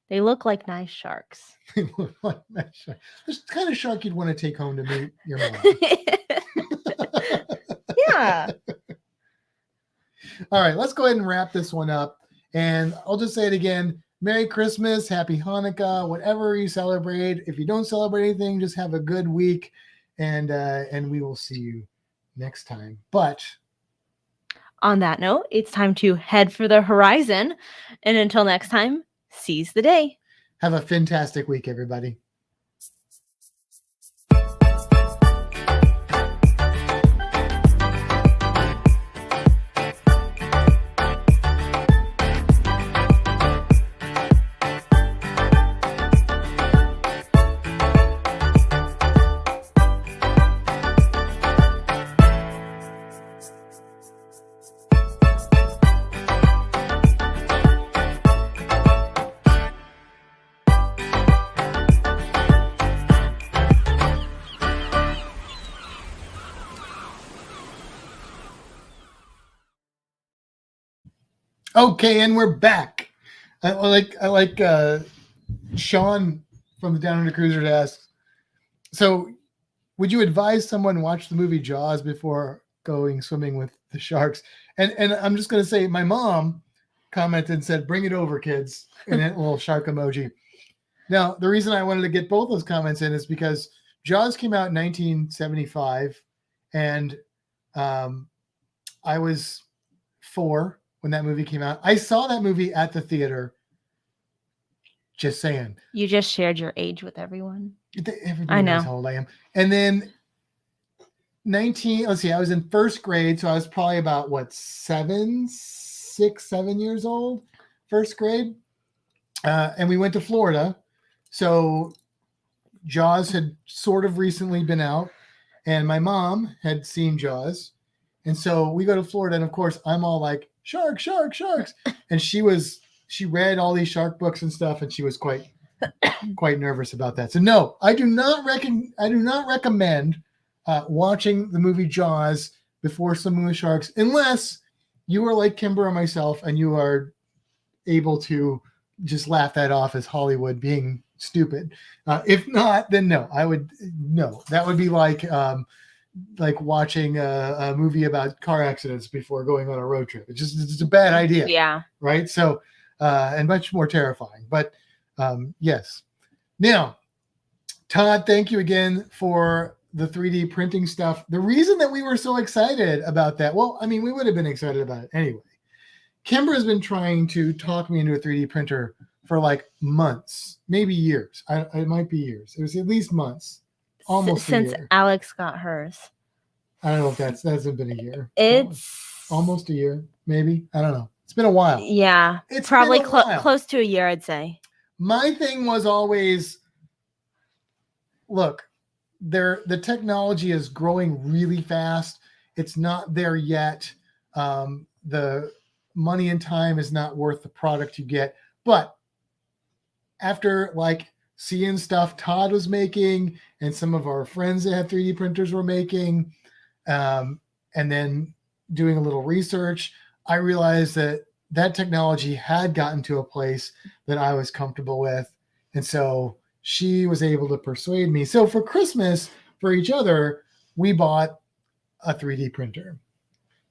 [SPEAKER 1] They look like nice sharks.
[SPEAKER 2] They look like nice sharks. This kind of shark you'd want to take home to meet your mom.
[SPEAKER 1] Yeah.
[SPEAKER 2] All right, let's go ahead and wrap this one up. And I'll just say it again. Merry Christmas, Happy Hanukkah, whatever you celebrate. If you don't celebrate anything, just have a good week. And we will see you next time. But
[SPEAKER 1] on that note, it's time to head for the horizon. And until next time, seize the day.
[SPEAKER 2] Have a fantastic week, everybody. Okay, and we're back. I like Sean from the Down Under Cruisers asks, so would you advise someone watch the movie Jaws before going swimming with the sharks? And I'm just going to say, my mom commented and said, bring it over, kids, and a little shark emoji. Now, the reason I wanted to get both those comments in is because Jaws came out in 1975, and I was 4 when that movie came out. I saw that movie at the theater. Just saying.
[SPEAKER 1] You just shared your age with everyone.
[SPEAKER 2] Everybody knows how old I am. And then I was in first grade, so I was probably about 7 years old, first grade. And we went to Florida. So Jaws had sort of recently been out. And my mom had seen Jaws. And so we go to Florida, and of course I'm all like, shark, shark, sharks. And she read all these shark books and stuff, and she was quite nervous about that. So no, I do not recommend watching the movie Jaws before swimming with sharks, unless you are like Kimbra or myself and you are able to just laugh that off as Hollywood being stupid. If not, then no, that would be like watching a movie about car accidents before going on a road trip. It's a bad idea.
[SPEAKER 1] Yeah.
[SPEAKER 2] Right. So, and much more terrifying, but yes. Now, Todd, thank you again for the 3D printing stuff. The reason that we were so excited about that, well, I mean, we would have been excited about it anyway. Kimbra has been trying to talk me into a 3D printer for like months, maybe years. It might be years. It was at least months, almost
[SPEAKER 1] since
[SPEAKER 2] a year.
[SPEAKER 1] Alex got hers.
[SPEAKER 2] I don't know if that hasn't been a year.
[SPEAKER 1] It's
[SPEAKER 2] almost a year, maybe. I don't know. It's been a while.
[SPEAKER 1] Yeah,
[SPEAKER 2] it's
[SPEAKER 1] probably
[SPEAKER 2] been a while.
[SPEAKER 1] Close to a year, I'd say. My
[SPEAKER 2] thing was always, look, the technology is growing really fast. It's not there yet. The money and time is not worth the product you get. But after like seeing stuff Todd was making and some of our friends that have 3D printers were making, and then doing a little research, I realized that technology had gotten to a place that I was comfortable with. And so she was able to persuade me. So for Christmas, for each other, we bought a 3D printer.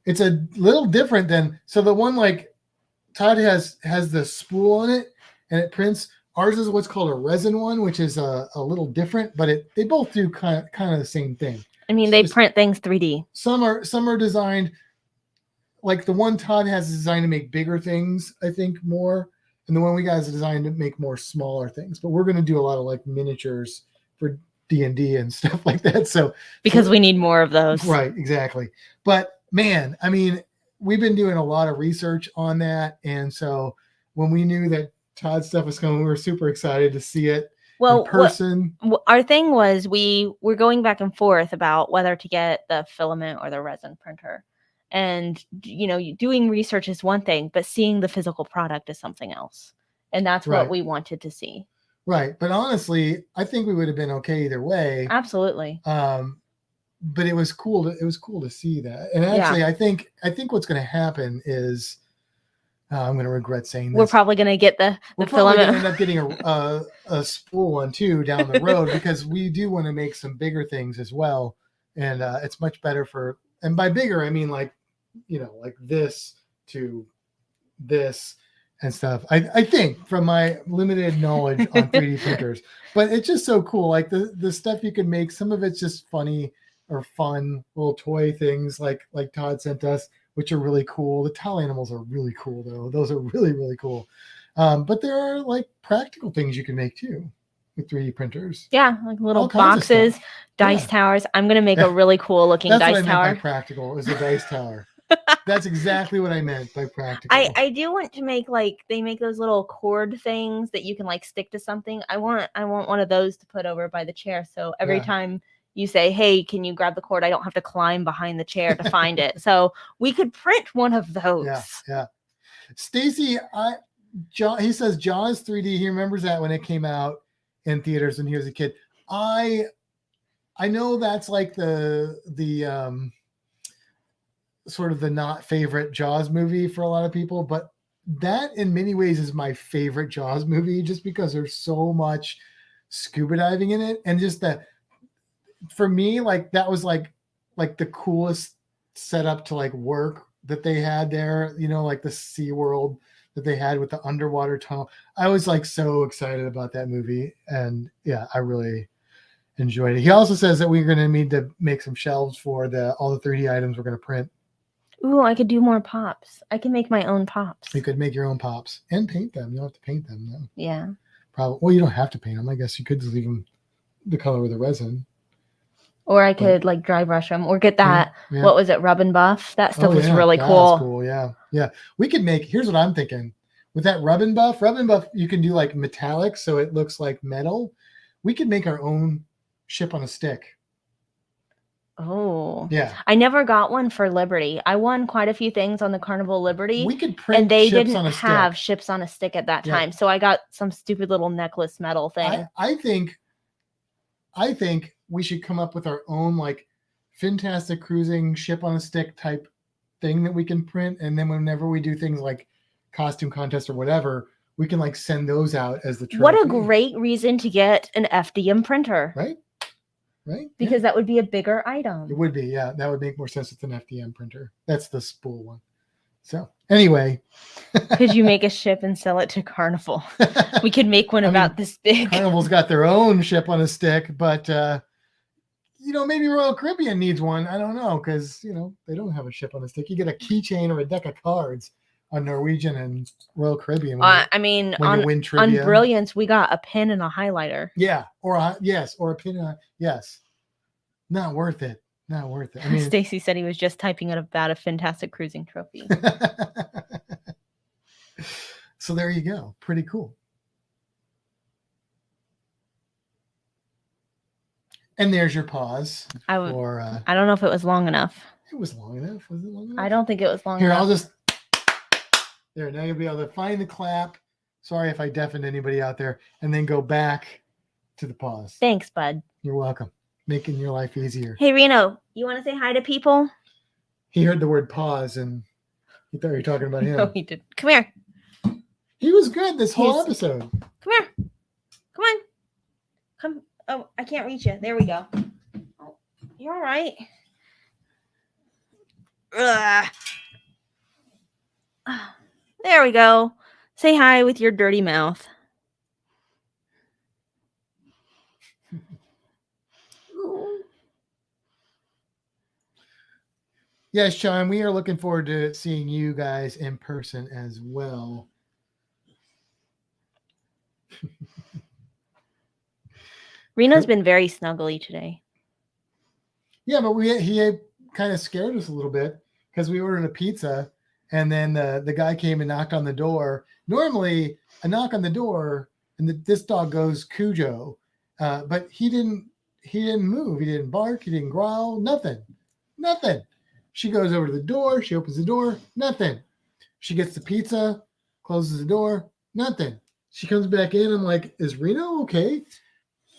[SPEAKER 2] It's a little different than, so the one like Todd has the spool on it and it prints. Ours is what's called a resin one, which is a little different, but they both do kind of the same thing.
[SPEAKER 1] I mean, they print things 3D.
[SPEAKER 2] Some are designed, like the one Todd has is designed to make bigger things, I think, more. And the one we got is designed to make more smaller things. But we're going to do a lot of like miniatures for D&D and stuff like that. So
[SPEAKER 1] because we need more of those.
[SPEAKER 2] Right, exactly. But man, I mean, we've been doing a lot of research on that. And so when we knew that Todd's stuff was coming, we were super excited to see it in person.
[SPEAKER 1] Our thing was we were going back and forth about whether to get the filament or the resin printer. And, you know, doing research is one thing, but seeing the physical product is something else. And that's what we wanted to see.
[SPEAKER 2] Right. But honestly, I think we would have been okay either way.
[SPEAKER 1] Absolutely.
[SPEAKER 2] But it was cool to see that. And actually, I think what's going to happen is, I'm going to regret saying this.
[SPEAKER 1] We're probably going to get the filament.
[SPEAKER 2] We're probably going to end up getting a spool one too down the road because we do want to make some bigger things as well. And it's much better for, and by bigger, I mean like, you know, like this to this and stuff. I think from my limited knowledge on 3D printers, but it's just so cool. Like the stuff you can make, some of it's just funny or fun little toy things like Todd sent us, which are really cool. The towel animals are really cool though. Those are really, really cool. But there are like practical things you can make too with 3D printers.
[SPEAKER 1] Yeah, like little boxes, dice towers. I'm going to make a really cool looking dice tower.
[SPEAKER 2] That's what I meant by practical, is a dice tower. That's exactly what I meant by practical.
[SPEAKER 1] I do want to make, like, they make those little cord things that you can like stick to something. I want one of those to put over by the chair. So every time you say, hey, can you grab the cord? I don't have to climb behind the chair to find it. So we could print one of those.
[SPEAKER 2] Yeah. Stacy, he says Jaws 3D. He remembers that when it came out in theaters when he was a kid. I know that's like the sort of the not favorite Jaws movie for a lot of people, but that in many ways is my favorite Jaws movie just because there's so much scuba diving in it. And just that for me, like that was like the coolest setup to like work that they had there, you know, like the SeaWorld that they had with the underwater tunnel. I was like so excited about that movie. And yeah, I really enjoyed it. He also says that we're going to need to make some shelves for all the 3D items we're going to print.
[SPEAKER 1] Ooh, I could do more pops. I can make my own pops.
[SPEAKER 2] You could make your own pops and paint them. You don't have to paint them though.
[SPEAKER 1] Yeah.
[SPEAKER 2] Probably. Well, you don't have to paint them. I guess you could just leave them the color of the resin.
[SPEAKER 1] Or I could like dry brush them or get that. Yeah. What was it? Rub and buff. That stuff was really cool.
[SPEAKER 2] That's cool. Yeah. Yeah. We could make, here's what I'm thinking with that rub and buff, you can do like metallic. So it looks like metal. We could make our own ship on a stick.
[SPEAKER 1] Oh.
[SPEAKER 2] Yeah.
[SPEAKER 1] I never got one for Liberty. I won quite a few things on the Carnival Liberty.
[SPEAKER 2] We could print
[SPEAKER 1] And they
[SPEAKER 2] ships
[SPEAKER 1] didn't
[SPEAKER 2] on a
[SPEAKER 1] have
[SPEAKER 2] stick.
[SPEAKER 1] ships on a stick at that
[SPEAKER 2] Yeah.
[SPEAKER 1] time. So I got some stupid little necklace metal thing.
[SPEAKER 2] I think we should come up with our own like Fintastic cruising ship on a stick type thing that we can print, and then whenever we do things like costume contest or whatever, we can like send those out as the trophy.
[SPEAKER 1] What a great reason to get an FDM printer.
[SPEAKER 2] right?
[SPEAKER 1] Because that would be a bigger item.
[SPEAKER 2] It would be, yeah. That would make more sense with an FDM printer. That's the spool one. So anyway.
[SPEAKER 1] Could you make a ship and sell it to Carnival? We could make one about this big.
[SPEAKER 2] Carnival's got their own ship on a stick, but maybe Royal Caribbean needs one. I don't know, because they don't have a ship on a stick. You get a keychain or a deck of cards on Norwegian and Royal Caribbean.
[SPEAKER 1] On Brilliance, we got a pen and a highlighter.
[SPEAKER 2] Yeah, or a pin. Yes, not worth it. Not worth it. I mean,
[SPEAKER 1] Stacy said he was just typing it about a Fintastic cruising trophy.
[SPEAKER 2] So there you go. Pretty cool. And there's your pause.
[SPEAKER 1] I don't know if it was long enough.
[SPEAKER 2] It was long enough. Was it long enough?
[SPEAKER 1] I don't think it was long
[SPEAKER 2] Here,
[SPEAKER 1] enough.
[SPEAKER 2] I'll just. There, now you'll be able to find the clap. Sorry if I deafened anybody out there. And then go back to the pause.
[SPEAKER 1] Thanks, bud.
[SPEAKER 2] You're welcome. Making your life easier.
[SPEAKER 1] Hey, Reno, you want to say hi to people?
[SPEAKER 2] He heard the word pause and he thought you were talking about him.
[SPEAKER 1] No, he did. Come here.
[SPEAKER 2] He was good this whole episode.
[SPEAKER 1] Come here. Come on. Come. Oh, I can't reach you. There we go. Oh, you're all right. Ugh. There we go. Say hi with your dirty mouth.
[SPEAKER 2] Yes, Sean, we are looking forward to seeing you guys in person as well.
[SPEAKER 1] Reno's been very snuggly today.
[SPEAKER 2] Yeah, but he kind of scared us a little bit because we ordered a pizza and then the guy came and knocked on the door. Normally, a knock on the door and this dog goes Cujo, but he didn't move. He didn't bark. He didn't growl. Nothing. She goes over to the door. She opens the door. Nothing. She gets the pizza, closes the door. Nothing. She comes back in. I'm like, is Reno okay?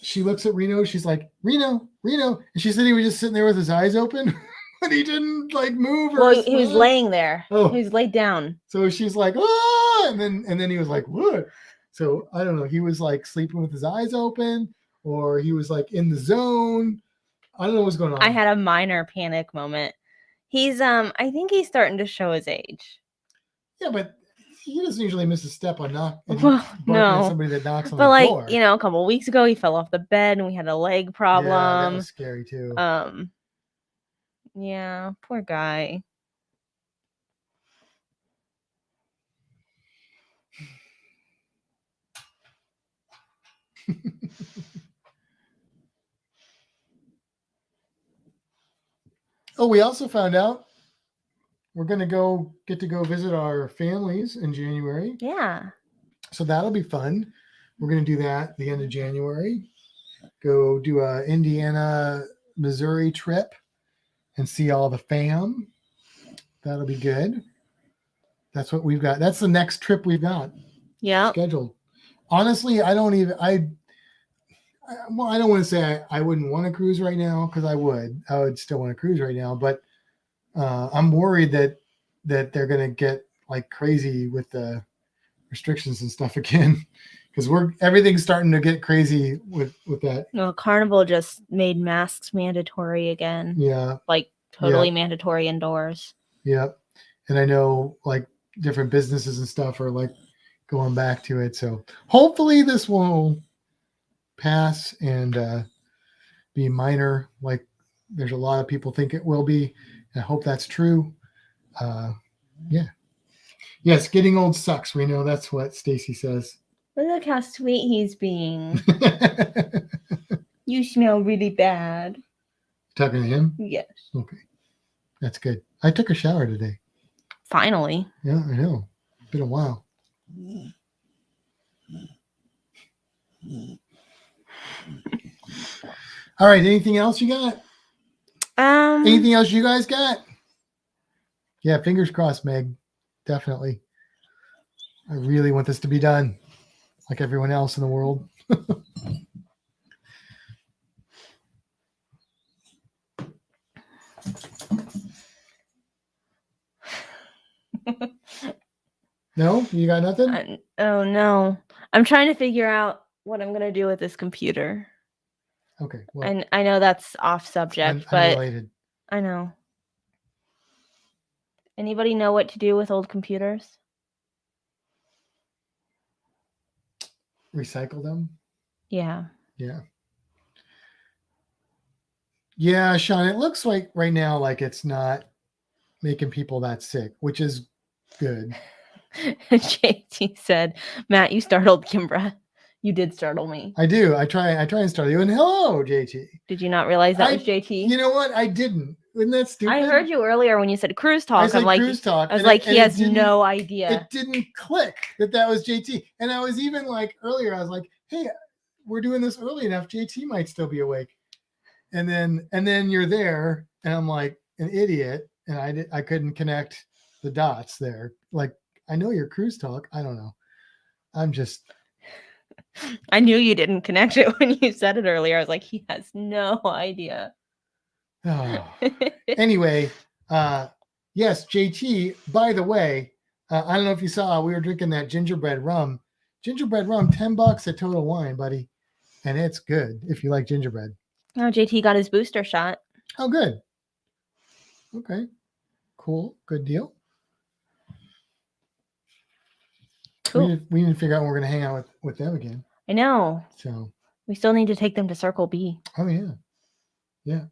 [SPEAKER 2] She looks at Reno. She's like, Reno. And she said he was just sitting there with his eyes open, but he didn't like move.
[SPEAKER 1] Well, he was laying there.
[SPEAKER 2] Oh.
[SPEAKER 1] He was laid down.
[SPEAKER 2] So she's like, oh, and then he was like, what? So I don't know. He was like sleeping with his eyes open, or he was like in the zone. I don't know what's going on.
[SPEAKER 1] I had a minor panic moment. He's I think he's starting to show his age.
[SPEAKER 2] Yeah, but he doesn't usually miss a step on
[SPEAKER 1] Well, no.
[SPEAKER 2] somebody that knocks on
[SPEAKER 1] But
[SPEAKER 2] the door.
[SPEAKER 1] a couple of weeks ago he fell off the bed and we had a leg problem.
[SPEAKER 2] Yeah, that was scary too.
[SPEAKER 1] Yeah, poor guy.
[SPEAKER 2] Oh, we also found out we're going to get to go visit our families in January.
[SPEAKER 1] Yeah.
[SPEAKER 2] So that'll be fun. We're going to do that at the end of January. Go do a Indiana, Missouri trip and see all the fam. That'll be good. That's what we've got. That's the next trip we've got.
[SPEAKER 1] Yeah.
[SPEAKER 2] Scheduled. Honestly, I don't want to say I wouldn't want to cruise right now, because I would still want to cruise right now, but I'm worried that they're going to get like crazy with the restrictions and stuff again, because everything's starting to get crazy with that.
[SPEAKER 1] Well, Carnival just made masks mandatory again.
[SPEAKER 2] Yeah.
[SPEAKER 1] Like totally mandatory indoors.
[SPEAKER 2] Yeah. And I know like different businesses and stuff are like going back to it. So hopefully this will pass and be minor, like there's a lot of people think it will be. I hope that's true. Yes, getting old sucks, Reno. That's what Stacy says.
[SPEAKER 1] Look how sweet he's being. You smell really bad.
[SPEAKER 2] Talking to him?
[SPEAKER 1] Yes.
[SPEAKER 2] Okay, that's good. I took a shower today.
[SPEAKER 1] Finally.
[SPEAKER 2] Yeah, I know. It's been a while. All right. Anything else you got? Anything else you guys got? Yeah, fingers crossed, Meg. Definitely. I really want this to be done, like everyone else in the world. No, you got nothing?
[SPEAKER 1] Oh no, I'm trying to figure out what I'm gonna do with this computer.
[SPEAKER 2] Okay, well,
[SPEAKER 1] And I know that's off subject, but
[SPEAKER 2] unrelated.
[SPEAKER 1] I know. Anybody know what to do with old computers?
[SPEAKER 2] Recycle them?
[SPEAKER 1] Yeah.
[SPEAKER 2] Yeah. Yeah, Sean, it looks like right now like it's not making people that sick, which is good.
[SPEAKER 1] JT said, Matt, you startled Kimbra. You did startle me.
[SPEAKER 2] I do. I try and start you. And hello, JT.
[SPEAKER 1] Did you not realize that was JT?
[SPEAKER 2] You know what? I didn't. Isn't that stupid?
[SPEAKER 1] I heard you earlier when you said cruise talk.
[SPEAKER 2] I said
[SPEAKER 1] I'm like,
[SPEAKER 2] cruise talk.
[SPEAKER 1] I was like, he has no idea.
[SPEAKER 2] It didn't click that was JT. And I was even like earlier, I was like, hey, we're doing this early enough. JT might still be awake. And then you're there, and I'm like an idiot, and I couldn't connect the dots there. Like, I know your cruise talk. I don't know. I'm just.
[SPEAKER 1] I knew you didn't connect it when you said it earlier. I was like, he has no idea.
[SPEAKER 2] Oh. Anyway, yes, JT, by the way, I don't know if you saw, we were drinking that gingerbread rum. Gingerbread rum, $10 at Total Wine, buddy. And it's good if you like gingerbread.
[SPEAKER 1] Oh, JT got his booster shot.
[SPEAKER 2] Oh, good. Okay. Cool. Good deal.
[SPEAKER 1] Cool.
[SPEAKER 2] We need to figure out when we're going to hang out with them again.
[SPEAKER 1] I know.
[SPEAKER 2] So
[SPEAKER 1] we still need to take them to Circle B.
[SPEAKER 2] Oh, yeah. Yeah.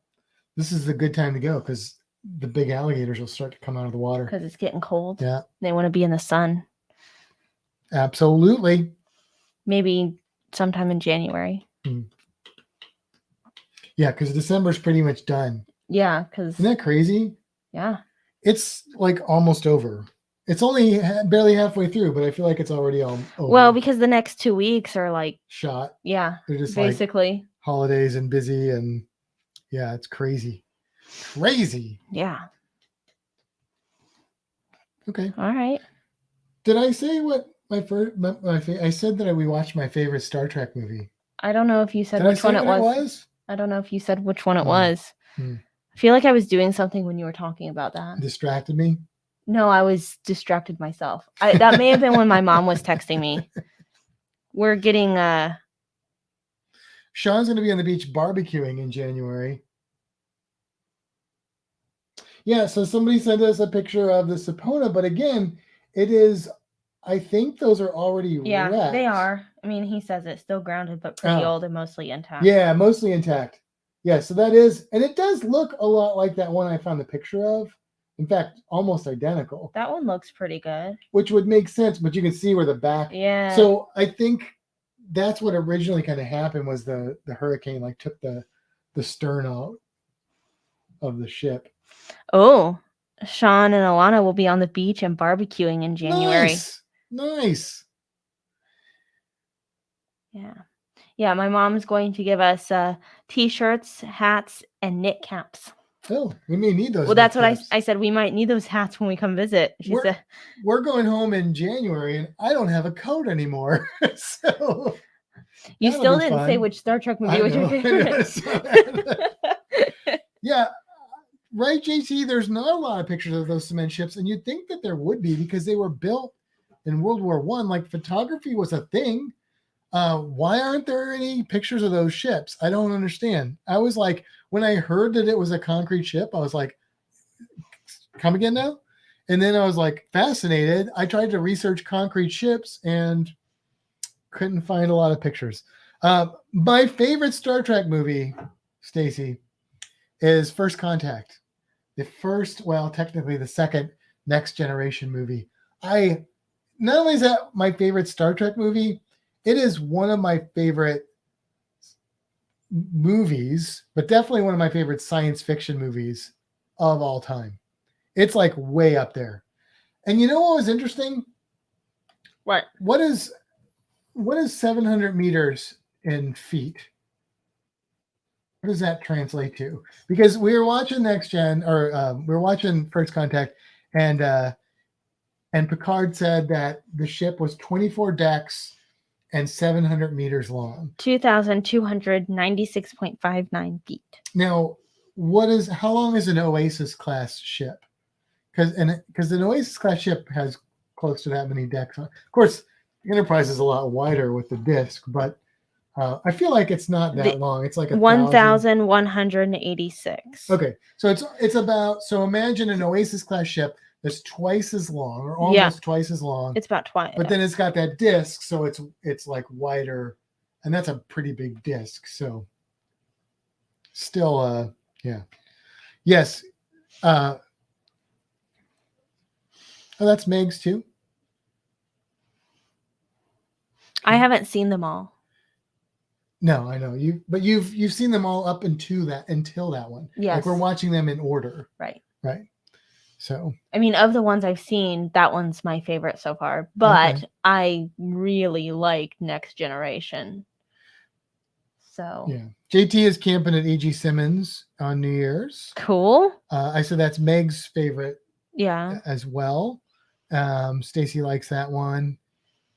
[SPEAKER 2] This is a good time to go because the big alligators will start to come out of the water.
[SPEAKER 1] Because it's getting cold.
[SPEAKER 2] Yeah.
[SPEAKER 1] They want to be in the sun.
[SPEAKER 2] Absolutely.
[SPEAKER 1] Maybe sometime in January.
[SPEAKER 2] Yeah, because December's pretty much done.
[SPEAKER 1] Yeah, because...
[SPEAKER 2] Isn't that crazy?
[SPEAKER 1] Yeah.
[SPEAKER 2] It's like almost over. It's only barely halfway through, but I feel like it's already all over.
[SPEAKER 1] Well, because the next 2 weeks are like...
[SPEAKER 2] Shot.
[SPEAKER 1] Yeah,
[SPEAKER 2] they're just
[SPEAKER 1] basically.
[SPEAKER 2] Like holidays and busy and... Yeah, it's crazy. Crazy.
[SPEAKER 1] Yeah.
[SPEAKER 2] Okay.
[SPEAKER 1] All right.
[SPEAKER 2] Did I say what I said that we watched my favorite Star Trek movie?
[SPEAKER 1] I don't know if you said which one it was. I don't know if you said which one it was. I feel like I was doing something when you were talking about that.
[SPEAKER 2] Distracted me?
[SPEAKER 1] No, I was distracted myself. That may have been when my mom was texting me. We're getting...
[SPEAKER 2] Sean's going to be on the beach barbecuing in January. Yeah, so somebody sent us a picture of the Sapona, but again, it is, I think those are already wrecked.
[SPEAKER 1] They are. I mean, he says it's still grounded, but pretty old and mostly intact.
[SPEAKER 2] Yeah, mostly intact. Yeah, so that is, and it does look a lot like that one I found the picture of. In fact, almost identical.
[SPEAKER 1] That one looks pretty good.
[SPEAKER 2] Which would make sense, but you can see where the back.
[SPEAKER 1] Yeah.
[SPEAKER 2] So I think that's what originally kind of happened was the hurricane like took the stern out of the ship.
[SPEAKER 1] Oh, Sean and Alana will be on the beach and barbecuing in January.
[SPEAKER 2] Nice.
[SPEAKER 1] Yeah. Yeah, my mom's going to give us t-shirts, hats, and knit caps.
[SPEAKER 2] Oh, we may need those.
[SPEAKER 1] Well, that's what I said. We might need those hats when we come visit. She said,
[SPEAKER 2] we're going home in January, and I don't have a coat anymore. So
[SPEAKER 1] you still didn't say which Star Trek movie was your favorite.
[SPEAKER 2] Yeah, right, JT. There's not a lot of pictures of those cement ships, and you'd think that there would be because they were built in World War I. Like photography was a thing. Why aren't there any pictures of those ships? I don't understand. I was like, when I heard that it was a concrete ship, I was like, come again now? And then I was like, fascinated. I tried to research concrete ships and couldn't find a lot of pictures. My favorite Star Trek movie, Stacy, is First Contact. Technically the second Next Generation movie. Not only is that my favorite Star Trek movie, it is one of my favorite movies, but definitely one of my favorite science fiction movies of all time. It's like way up there. And you know what was interesting?
[SPEAKER 1] What?
[SPEAKER 2] What is 700 meters in feet? What does that translate to? Because we were watching Next Gen, or we were watching First Contact, and Picard said that the ship was 24 decks and 700 meters long.
[SPEAKER 1] 2,296.59 feet.
[SPEAKER 2] Now, how long is an Oasis class ship? Because an Oasis class ship has close to that many decks. Of course, the Enterprise is a lot wider with the disc, but I feel like it's not that long. It's like
[SPEAKER 1] 1,186.
[SPEAKER 2] Okay, so it's about, so imagine an Oasis class ship that's twice as long, or almost twice as long.
[SPEAKER 1] It's about twice.
[SPEAKER 2] But then it's got that disc, so it's like wider, and that's a pretty big disc. So still, yeah, yes. Oh, that's Meg's too.
[SPEAKER 1] I haven't seen them all.
[SPEAKER 2] No, I know but you've seen them all up until that one.
[SPEAKER 1] Yes.
[SPEAKER 2] Like we're watching them in order.
[SPEAKER 1] Right.
[SPEAKER 2] Right. So
[SPEAKER 1] I mean, of the ones I've seen, that one's my favorite so far. But I really like Next Generation. So
[SPEAKER 2] yeah, JT is camping at E.G. Simmons on New Year's.
[SPEAKER 1] Cool.
[SPEAKER 2] I said that's Meg's favorite.
[SPEAKER 1] Yeah.
[SPEAKER 2] As well. Stacy likes that one,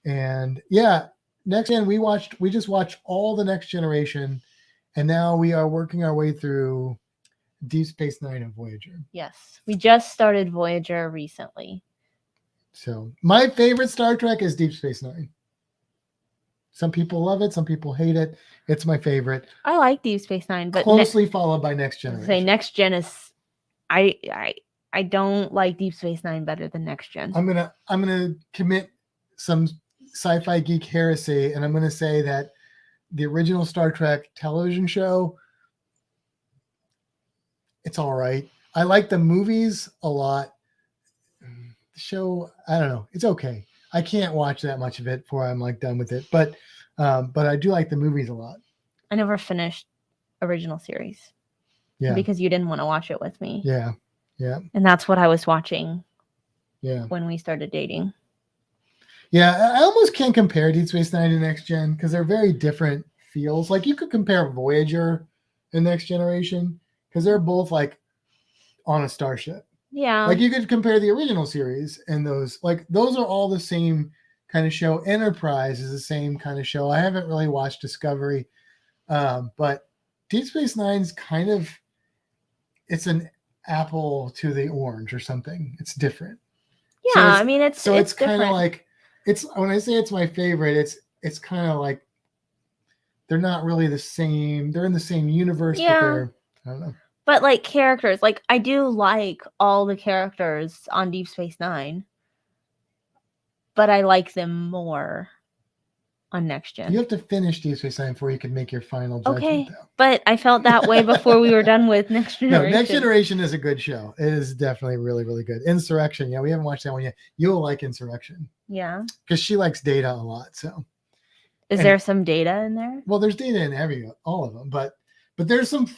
[SPEAKER 2] and yeah. Next Gen, we just watched all the Next Generation, and now we are working our way through Deep Space Nine and Voyager.
[SPEAKER 1] Yes, we just started Voyager recently.
[SPEAKER 2] So my favorite Star Trek is Deep Space Nine. Some people love it, some people hate it. It's my favorit.
[SPEAKER 1] I like Deep Space Nine, but
[SPEAKER 2] closely followed by Next Generation.
[SPEAKER 1] Say Next Gen is, I don't like Deep Space Nine better than Next Gen.
[SPEAKER 2] I'm gonna commit some sci-fi geek heresy, and I'm going to say that the original Star Trek television show, it's all right. I like the movies a lot. The show, I don't know, it's okay. I can't watch that much of it before I'm like done with it, but I do like the movies a lot.
[SPEAKER 1] I never finished original series.
[SPEAKER 2] Yeah,
[SPEAKER 1] because you didn't want to watch it with me.
[SPEAKER 2] Yeah.
[SPEAKER 1] And that's what I was watching.
[SPEAKER 2] Yeah.
[SPEAKER 1] When we started dating.
[SPEAKER 2] Yeah, I almost can't compare Deep Space Nine to Next Gen because they're very different feels. Like you could compare Voyager and Next Generation because they're both like on a starship.
[SPEAKER 1] Yeah.
[SPEAKER 2] Like you could compare the original series and those are all the same kind of show. Enterprise is the same kind of show. I haven't really watched Discovery, but Deep Space Nine's kind of, it's an apple to the orange or something. It's different.
[SPEAKER 1] Yeah, I mean it's
[SPEAKER 2] kind of like, it's, when I say it's my favorite, it's kind of like they're not really the same. They're in the same universe, but they're, I don't know.
[SPEAKER 1] But like characters, like I do like all the characters on Deep Space Nine, but I like them more on Next Gen.
[SPEAKER 2] You have to finish Deep Space Nine before you can make your final judgment.
[SPEAKER 1] Okay,
[SPEAKER 2] though.
[SPEAKER 1] But I felt that way before we were done with Next Generation.
[SPEAKER 2] No, Next Generation is a good show. It is definitely really, really good. Insurrection, yeah, we haven't watched that one yet. You'll like Insurrection.
[SPEAKER 1] Yeah. Because
[SPEAKER 2] she likes Data a lot. So,
[SPEAKER 1] is there some Data in there?
[SPEAKER 2] Well, there's Data in all of them, but there's some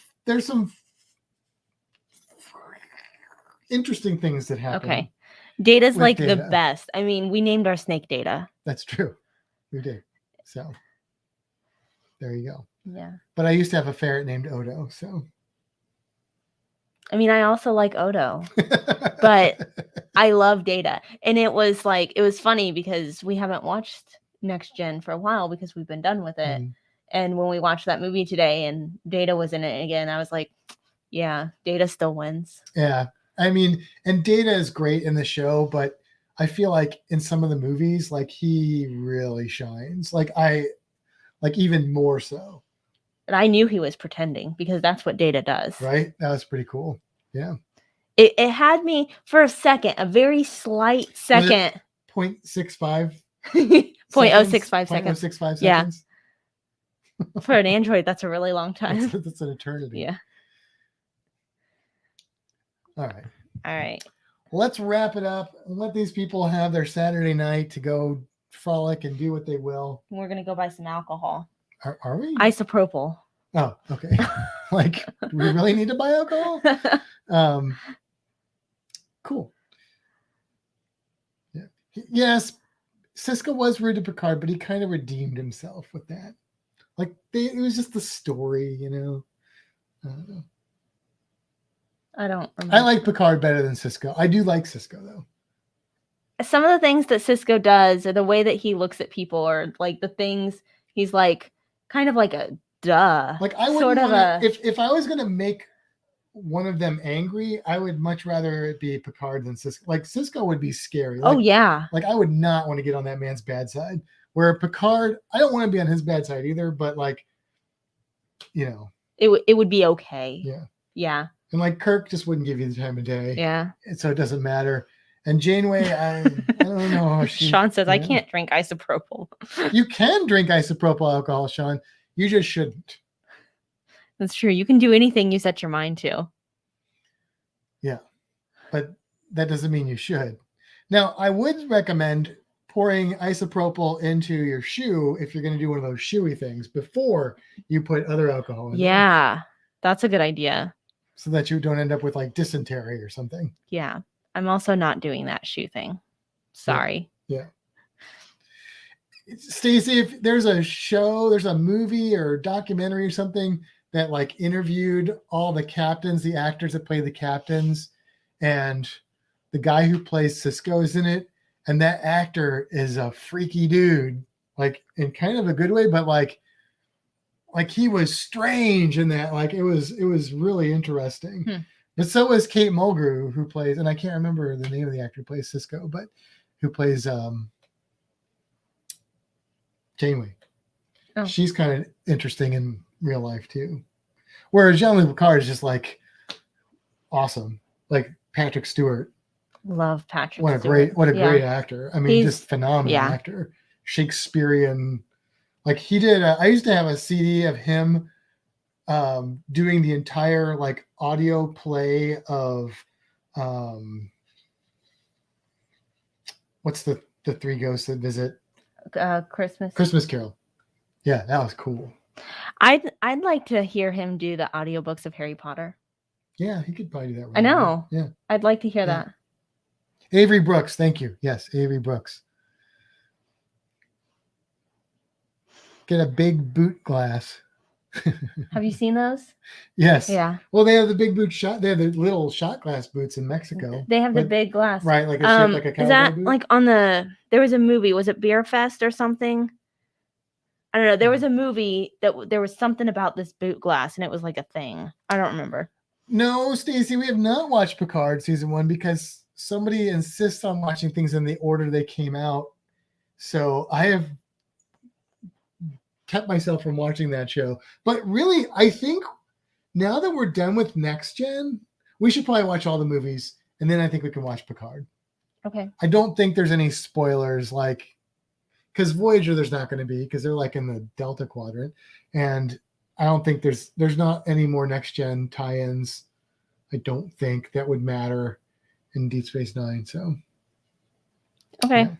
[SPEAKER 2] interesting things that happen.
[SPEAKER 1] Okay. Data's like Data. The best. I mean, we named our snake Data.
[SPEAKER 2] That's true. We did. So there you go.
[SPEAKER 1] Yeah. But
[SPEAKER 2] I used to have a ferret named Odo. So
[SPEAKER 1] I mean, I also like Odo, but I love Data. And it was funny because we haven't watched Next Gen for a while because we've been done with it. And when we watched that movie today and Data was in it again, I was like, yeah, Data still wins.
[SPEAKER 2] Yeah. I mean, and Data is great in the show, but I feel like in some of the movies, like he really shines. Like even more so.
[SPEAKER 1] And I knew he was pretending because that's what Data does.
[SPEAKER 2] Right? That was pretty cool. Yeah.
[SPEAKER 1] It had me for a second, a very slight second.
[SPEAKER 2] 0.65?
[SPEAKER 1] 0.065 seconds.
[SPEAKER 2] 0.065 seconds?
[SPEAKER 1] Yeah. For an android, that's a really long time.
[SPEAKER 2] That's an eternity.
[SPEAKER 1] Yeah.
[SPEAKER 2] All right. Let's wrap it up and let these people have their Saturday night to go frolic and do what they will.
[SPEAKER 1] We're going to go buy some alcohol.
[SPEAKER 2] Are we?
[SPEAKER 1] Isopropyl.
[SPEAKER 2] Oh, okay. Like, do we really need to buy alcohol? Cool. Yeah. Yes, Siska was rude to Picard, but he kind of redeemed himself with that. Like, it was just the story, you know?
[SPEAKER 1] I don't remember.
[SPEAKER 2] I like Picard better than Cisco. I do like Cisco though.
[SPEAKER 1] Some of the things that Cisco does, or the way that he looks at people, or like the things he's like, kind of like a duh.
[SPEAKER 2] Like I
[SPEAKER 1] sort
[SPEAKER 2] wouldn't
[SPEAKER 1] of
[SPEAKER 2] wanna,
[SPEAKER 1] a.
[SPEAKER 2] if I was gonna make one of them angry, I would much rather it be Picard than Cisco. Like Cisco would be scary. Like,
[SPEAKER 1] Oh yeah.
[SPEAKER 2] Like I would not want to get on that man's bad side. Where Picard, I don't want to be on his bad side either, but like, you know,
[SPEAKER 1] It would be okay.
[SPEAKER 2] yeah.
[SPEAKER 1] Yeah.
[SPEAKER 2] And like Kirk just wouldn't give you the time of day.
[SPEAKER 1] Yeah.
[SPEAKER 2] And so it doesn't matter. And Janeway, I don't know how she.
[SPEAKER 1] Sean says, I
[SPEAKER 2] yeah.
[SPEAKER 1] can't drink isopropyl.
[SPEAKER 2] You can drink isopropyl alcohol, Sean. You just shouldn't.
[SPEAKER 1] That's true. You can do anything you set your mind to.
[SPEAKER 2] Yeah. But that doesn't mean you should. Now, I would recommend pouring isopropyl into your shoe if you're going to do one of those shoey things before you put other alcohol in there,
[SPEAKER 1] Yeah. That's a good idea.
[SPEAKER 2] so that you don't end up with like dysentery or something.
[SPEAKER 1] Yeah. I'm also not doing that shoe thing. Sorry.
[SPEAKER 2] Yeah. Stacey, if there's a show, there's a movie or documentary or something that like interviewed all the captains, the actors that play the captains, and the guy who plays Cisco is in it, and that actor is a freaky dude, like in kind of a good way, but like he was strange in that. Like it was really interesting. But so was Kate Mulgrew, who plays, and I can't remember the name of the actor who plays Cisco, but who plays Janeway.
[SPEAKER 1] Oh.
[SPEAKER 2] She's kind of interesting in real life too. Whereas Jean-Luc Picard is just like awesome, like Patrick Stewart.
[SPEAKER 1] Love Patrick.
[SPEAKER 2] What a
[SPEAKER 1] Stewart.
[SPEAKER 2] great actor. I mean,
[SPEAKER 1] He's-
[SPEAKER 2] just phenomenal
[SPEAKER 1] yeah.
[SPEAKER 2] actor. Shakespearean. Like he did. I used to have a CD of him doing the entire like audio play of what's the three ghosts that visit Christmas Carol. Yeah, that was cool.
[SPEAKER 1] I'd like to hear him do the audiobooks of Harry Potter.
[SPEAKER 2] Yeah, he could probably do that right
[SPEAKER 1] I know.
[SPEAKER 2] now. Yeah.
[SPEAKER 1] I'd like to hear
[SPEAKER 2] Yeah.
[SPEAKER 1] that.
[SPEAKER 2] Avery Brooks, thank you. Yes, Avery Brooks. Get a big boot glass.
[SPEAKER 1] Have you seen those?
[SPEAKER 2] Yes.
[SPEAKER 1] Yeah.
[SPEAKER 2] Well, they have the big boot shot. They have the little shot glass boots in Mexico.
[SPEAKER 1] They have the
[SPEAKER 2] Like-
[SPEAKER 1] big glass.
[SPEAKER 2] Right, like a shape like a cowboy
[SPEAKER 1] is that
[SPEAKER 2] boot.
[SPEAKER 1] like on the? There was a movie. Was it Beer Fest or something? I don't know. There was a movie that there was something about this boot glass, and it was like a thing. I don't remember.
[SPEAKER 2] No, Stacey, we have not watched Picard season 1 because somebody insists on watching things in the order they came out. So I have kept myself from watching that show. But really, I think now that we're done with Next Gen, we should probably watch all the movies, and then I think we can watch Picard.
[SPEAKER 1] Okay.
[SPEAKER 2] I don't think there's any spoilers, like, because Voyager there's not going to be, because they're like in the Delta Quadrant, and I don't think there's not any more Next Gen tie-ins. I don't think that would matter in Deep Space Nine. So
[SPEAKER 1] Okay.
[SPEAKER 2] Yeah.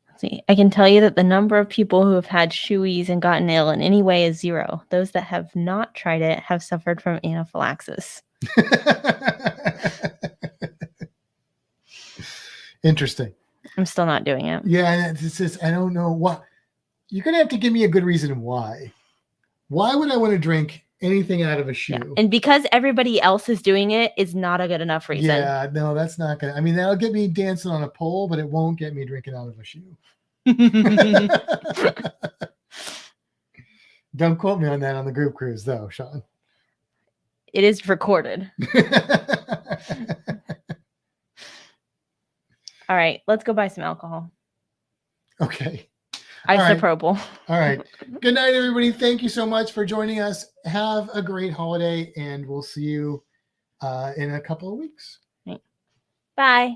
[SPEAKER 1] Let's see. I can tell you that the number of people who have had shoeies and gotten ill in any way is 0. Those that have not tried it have suffered from anaphylaxis.
[SPEAKER 2] Interesting.
[SPEAKER 1] I'm still not doing it.
[SPEAKER 2] Yeah, it's just, I don't know what. You're gonna have to give me a good reason why. Why would I want to drink anything out of a shoe?
[SPEAKER 1] Yeah. And because everybody else is doing it is not a good enough reason.
[SPEAKER 2] Yeah, no, that's not gonna. I mean, that'll get me dancing on a pole, but it won't get me drinking out of a shoe. Don't quote me on that on the group cruise, though, Sean.
[SPEAKER 1] It is recorded. All right, let's go buy some alcohol.
[SPEAKER 2] Okay. All right.
[SPEAKER 1] Isopropyl.
[SPEAKER 2] All right. Good night, everybody. Thank you so much for joining us. Have a great holiday, and we'll see you in a couple of weeks.
[SPEAKER 1] Bye.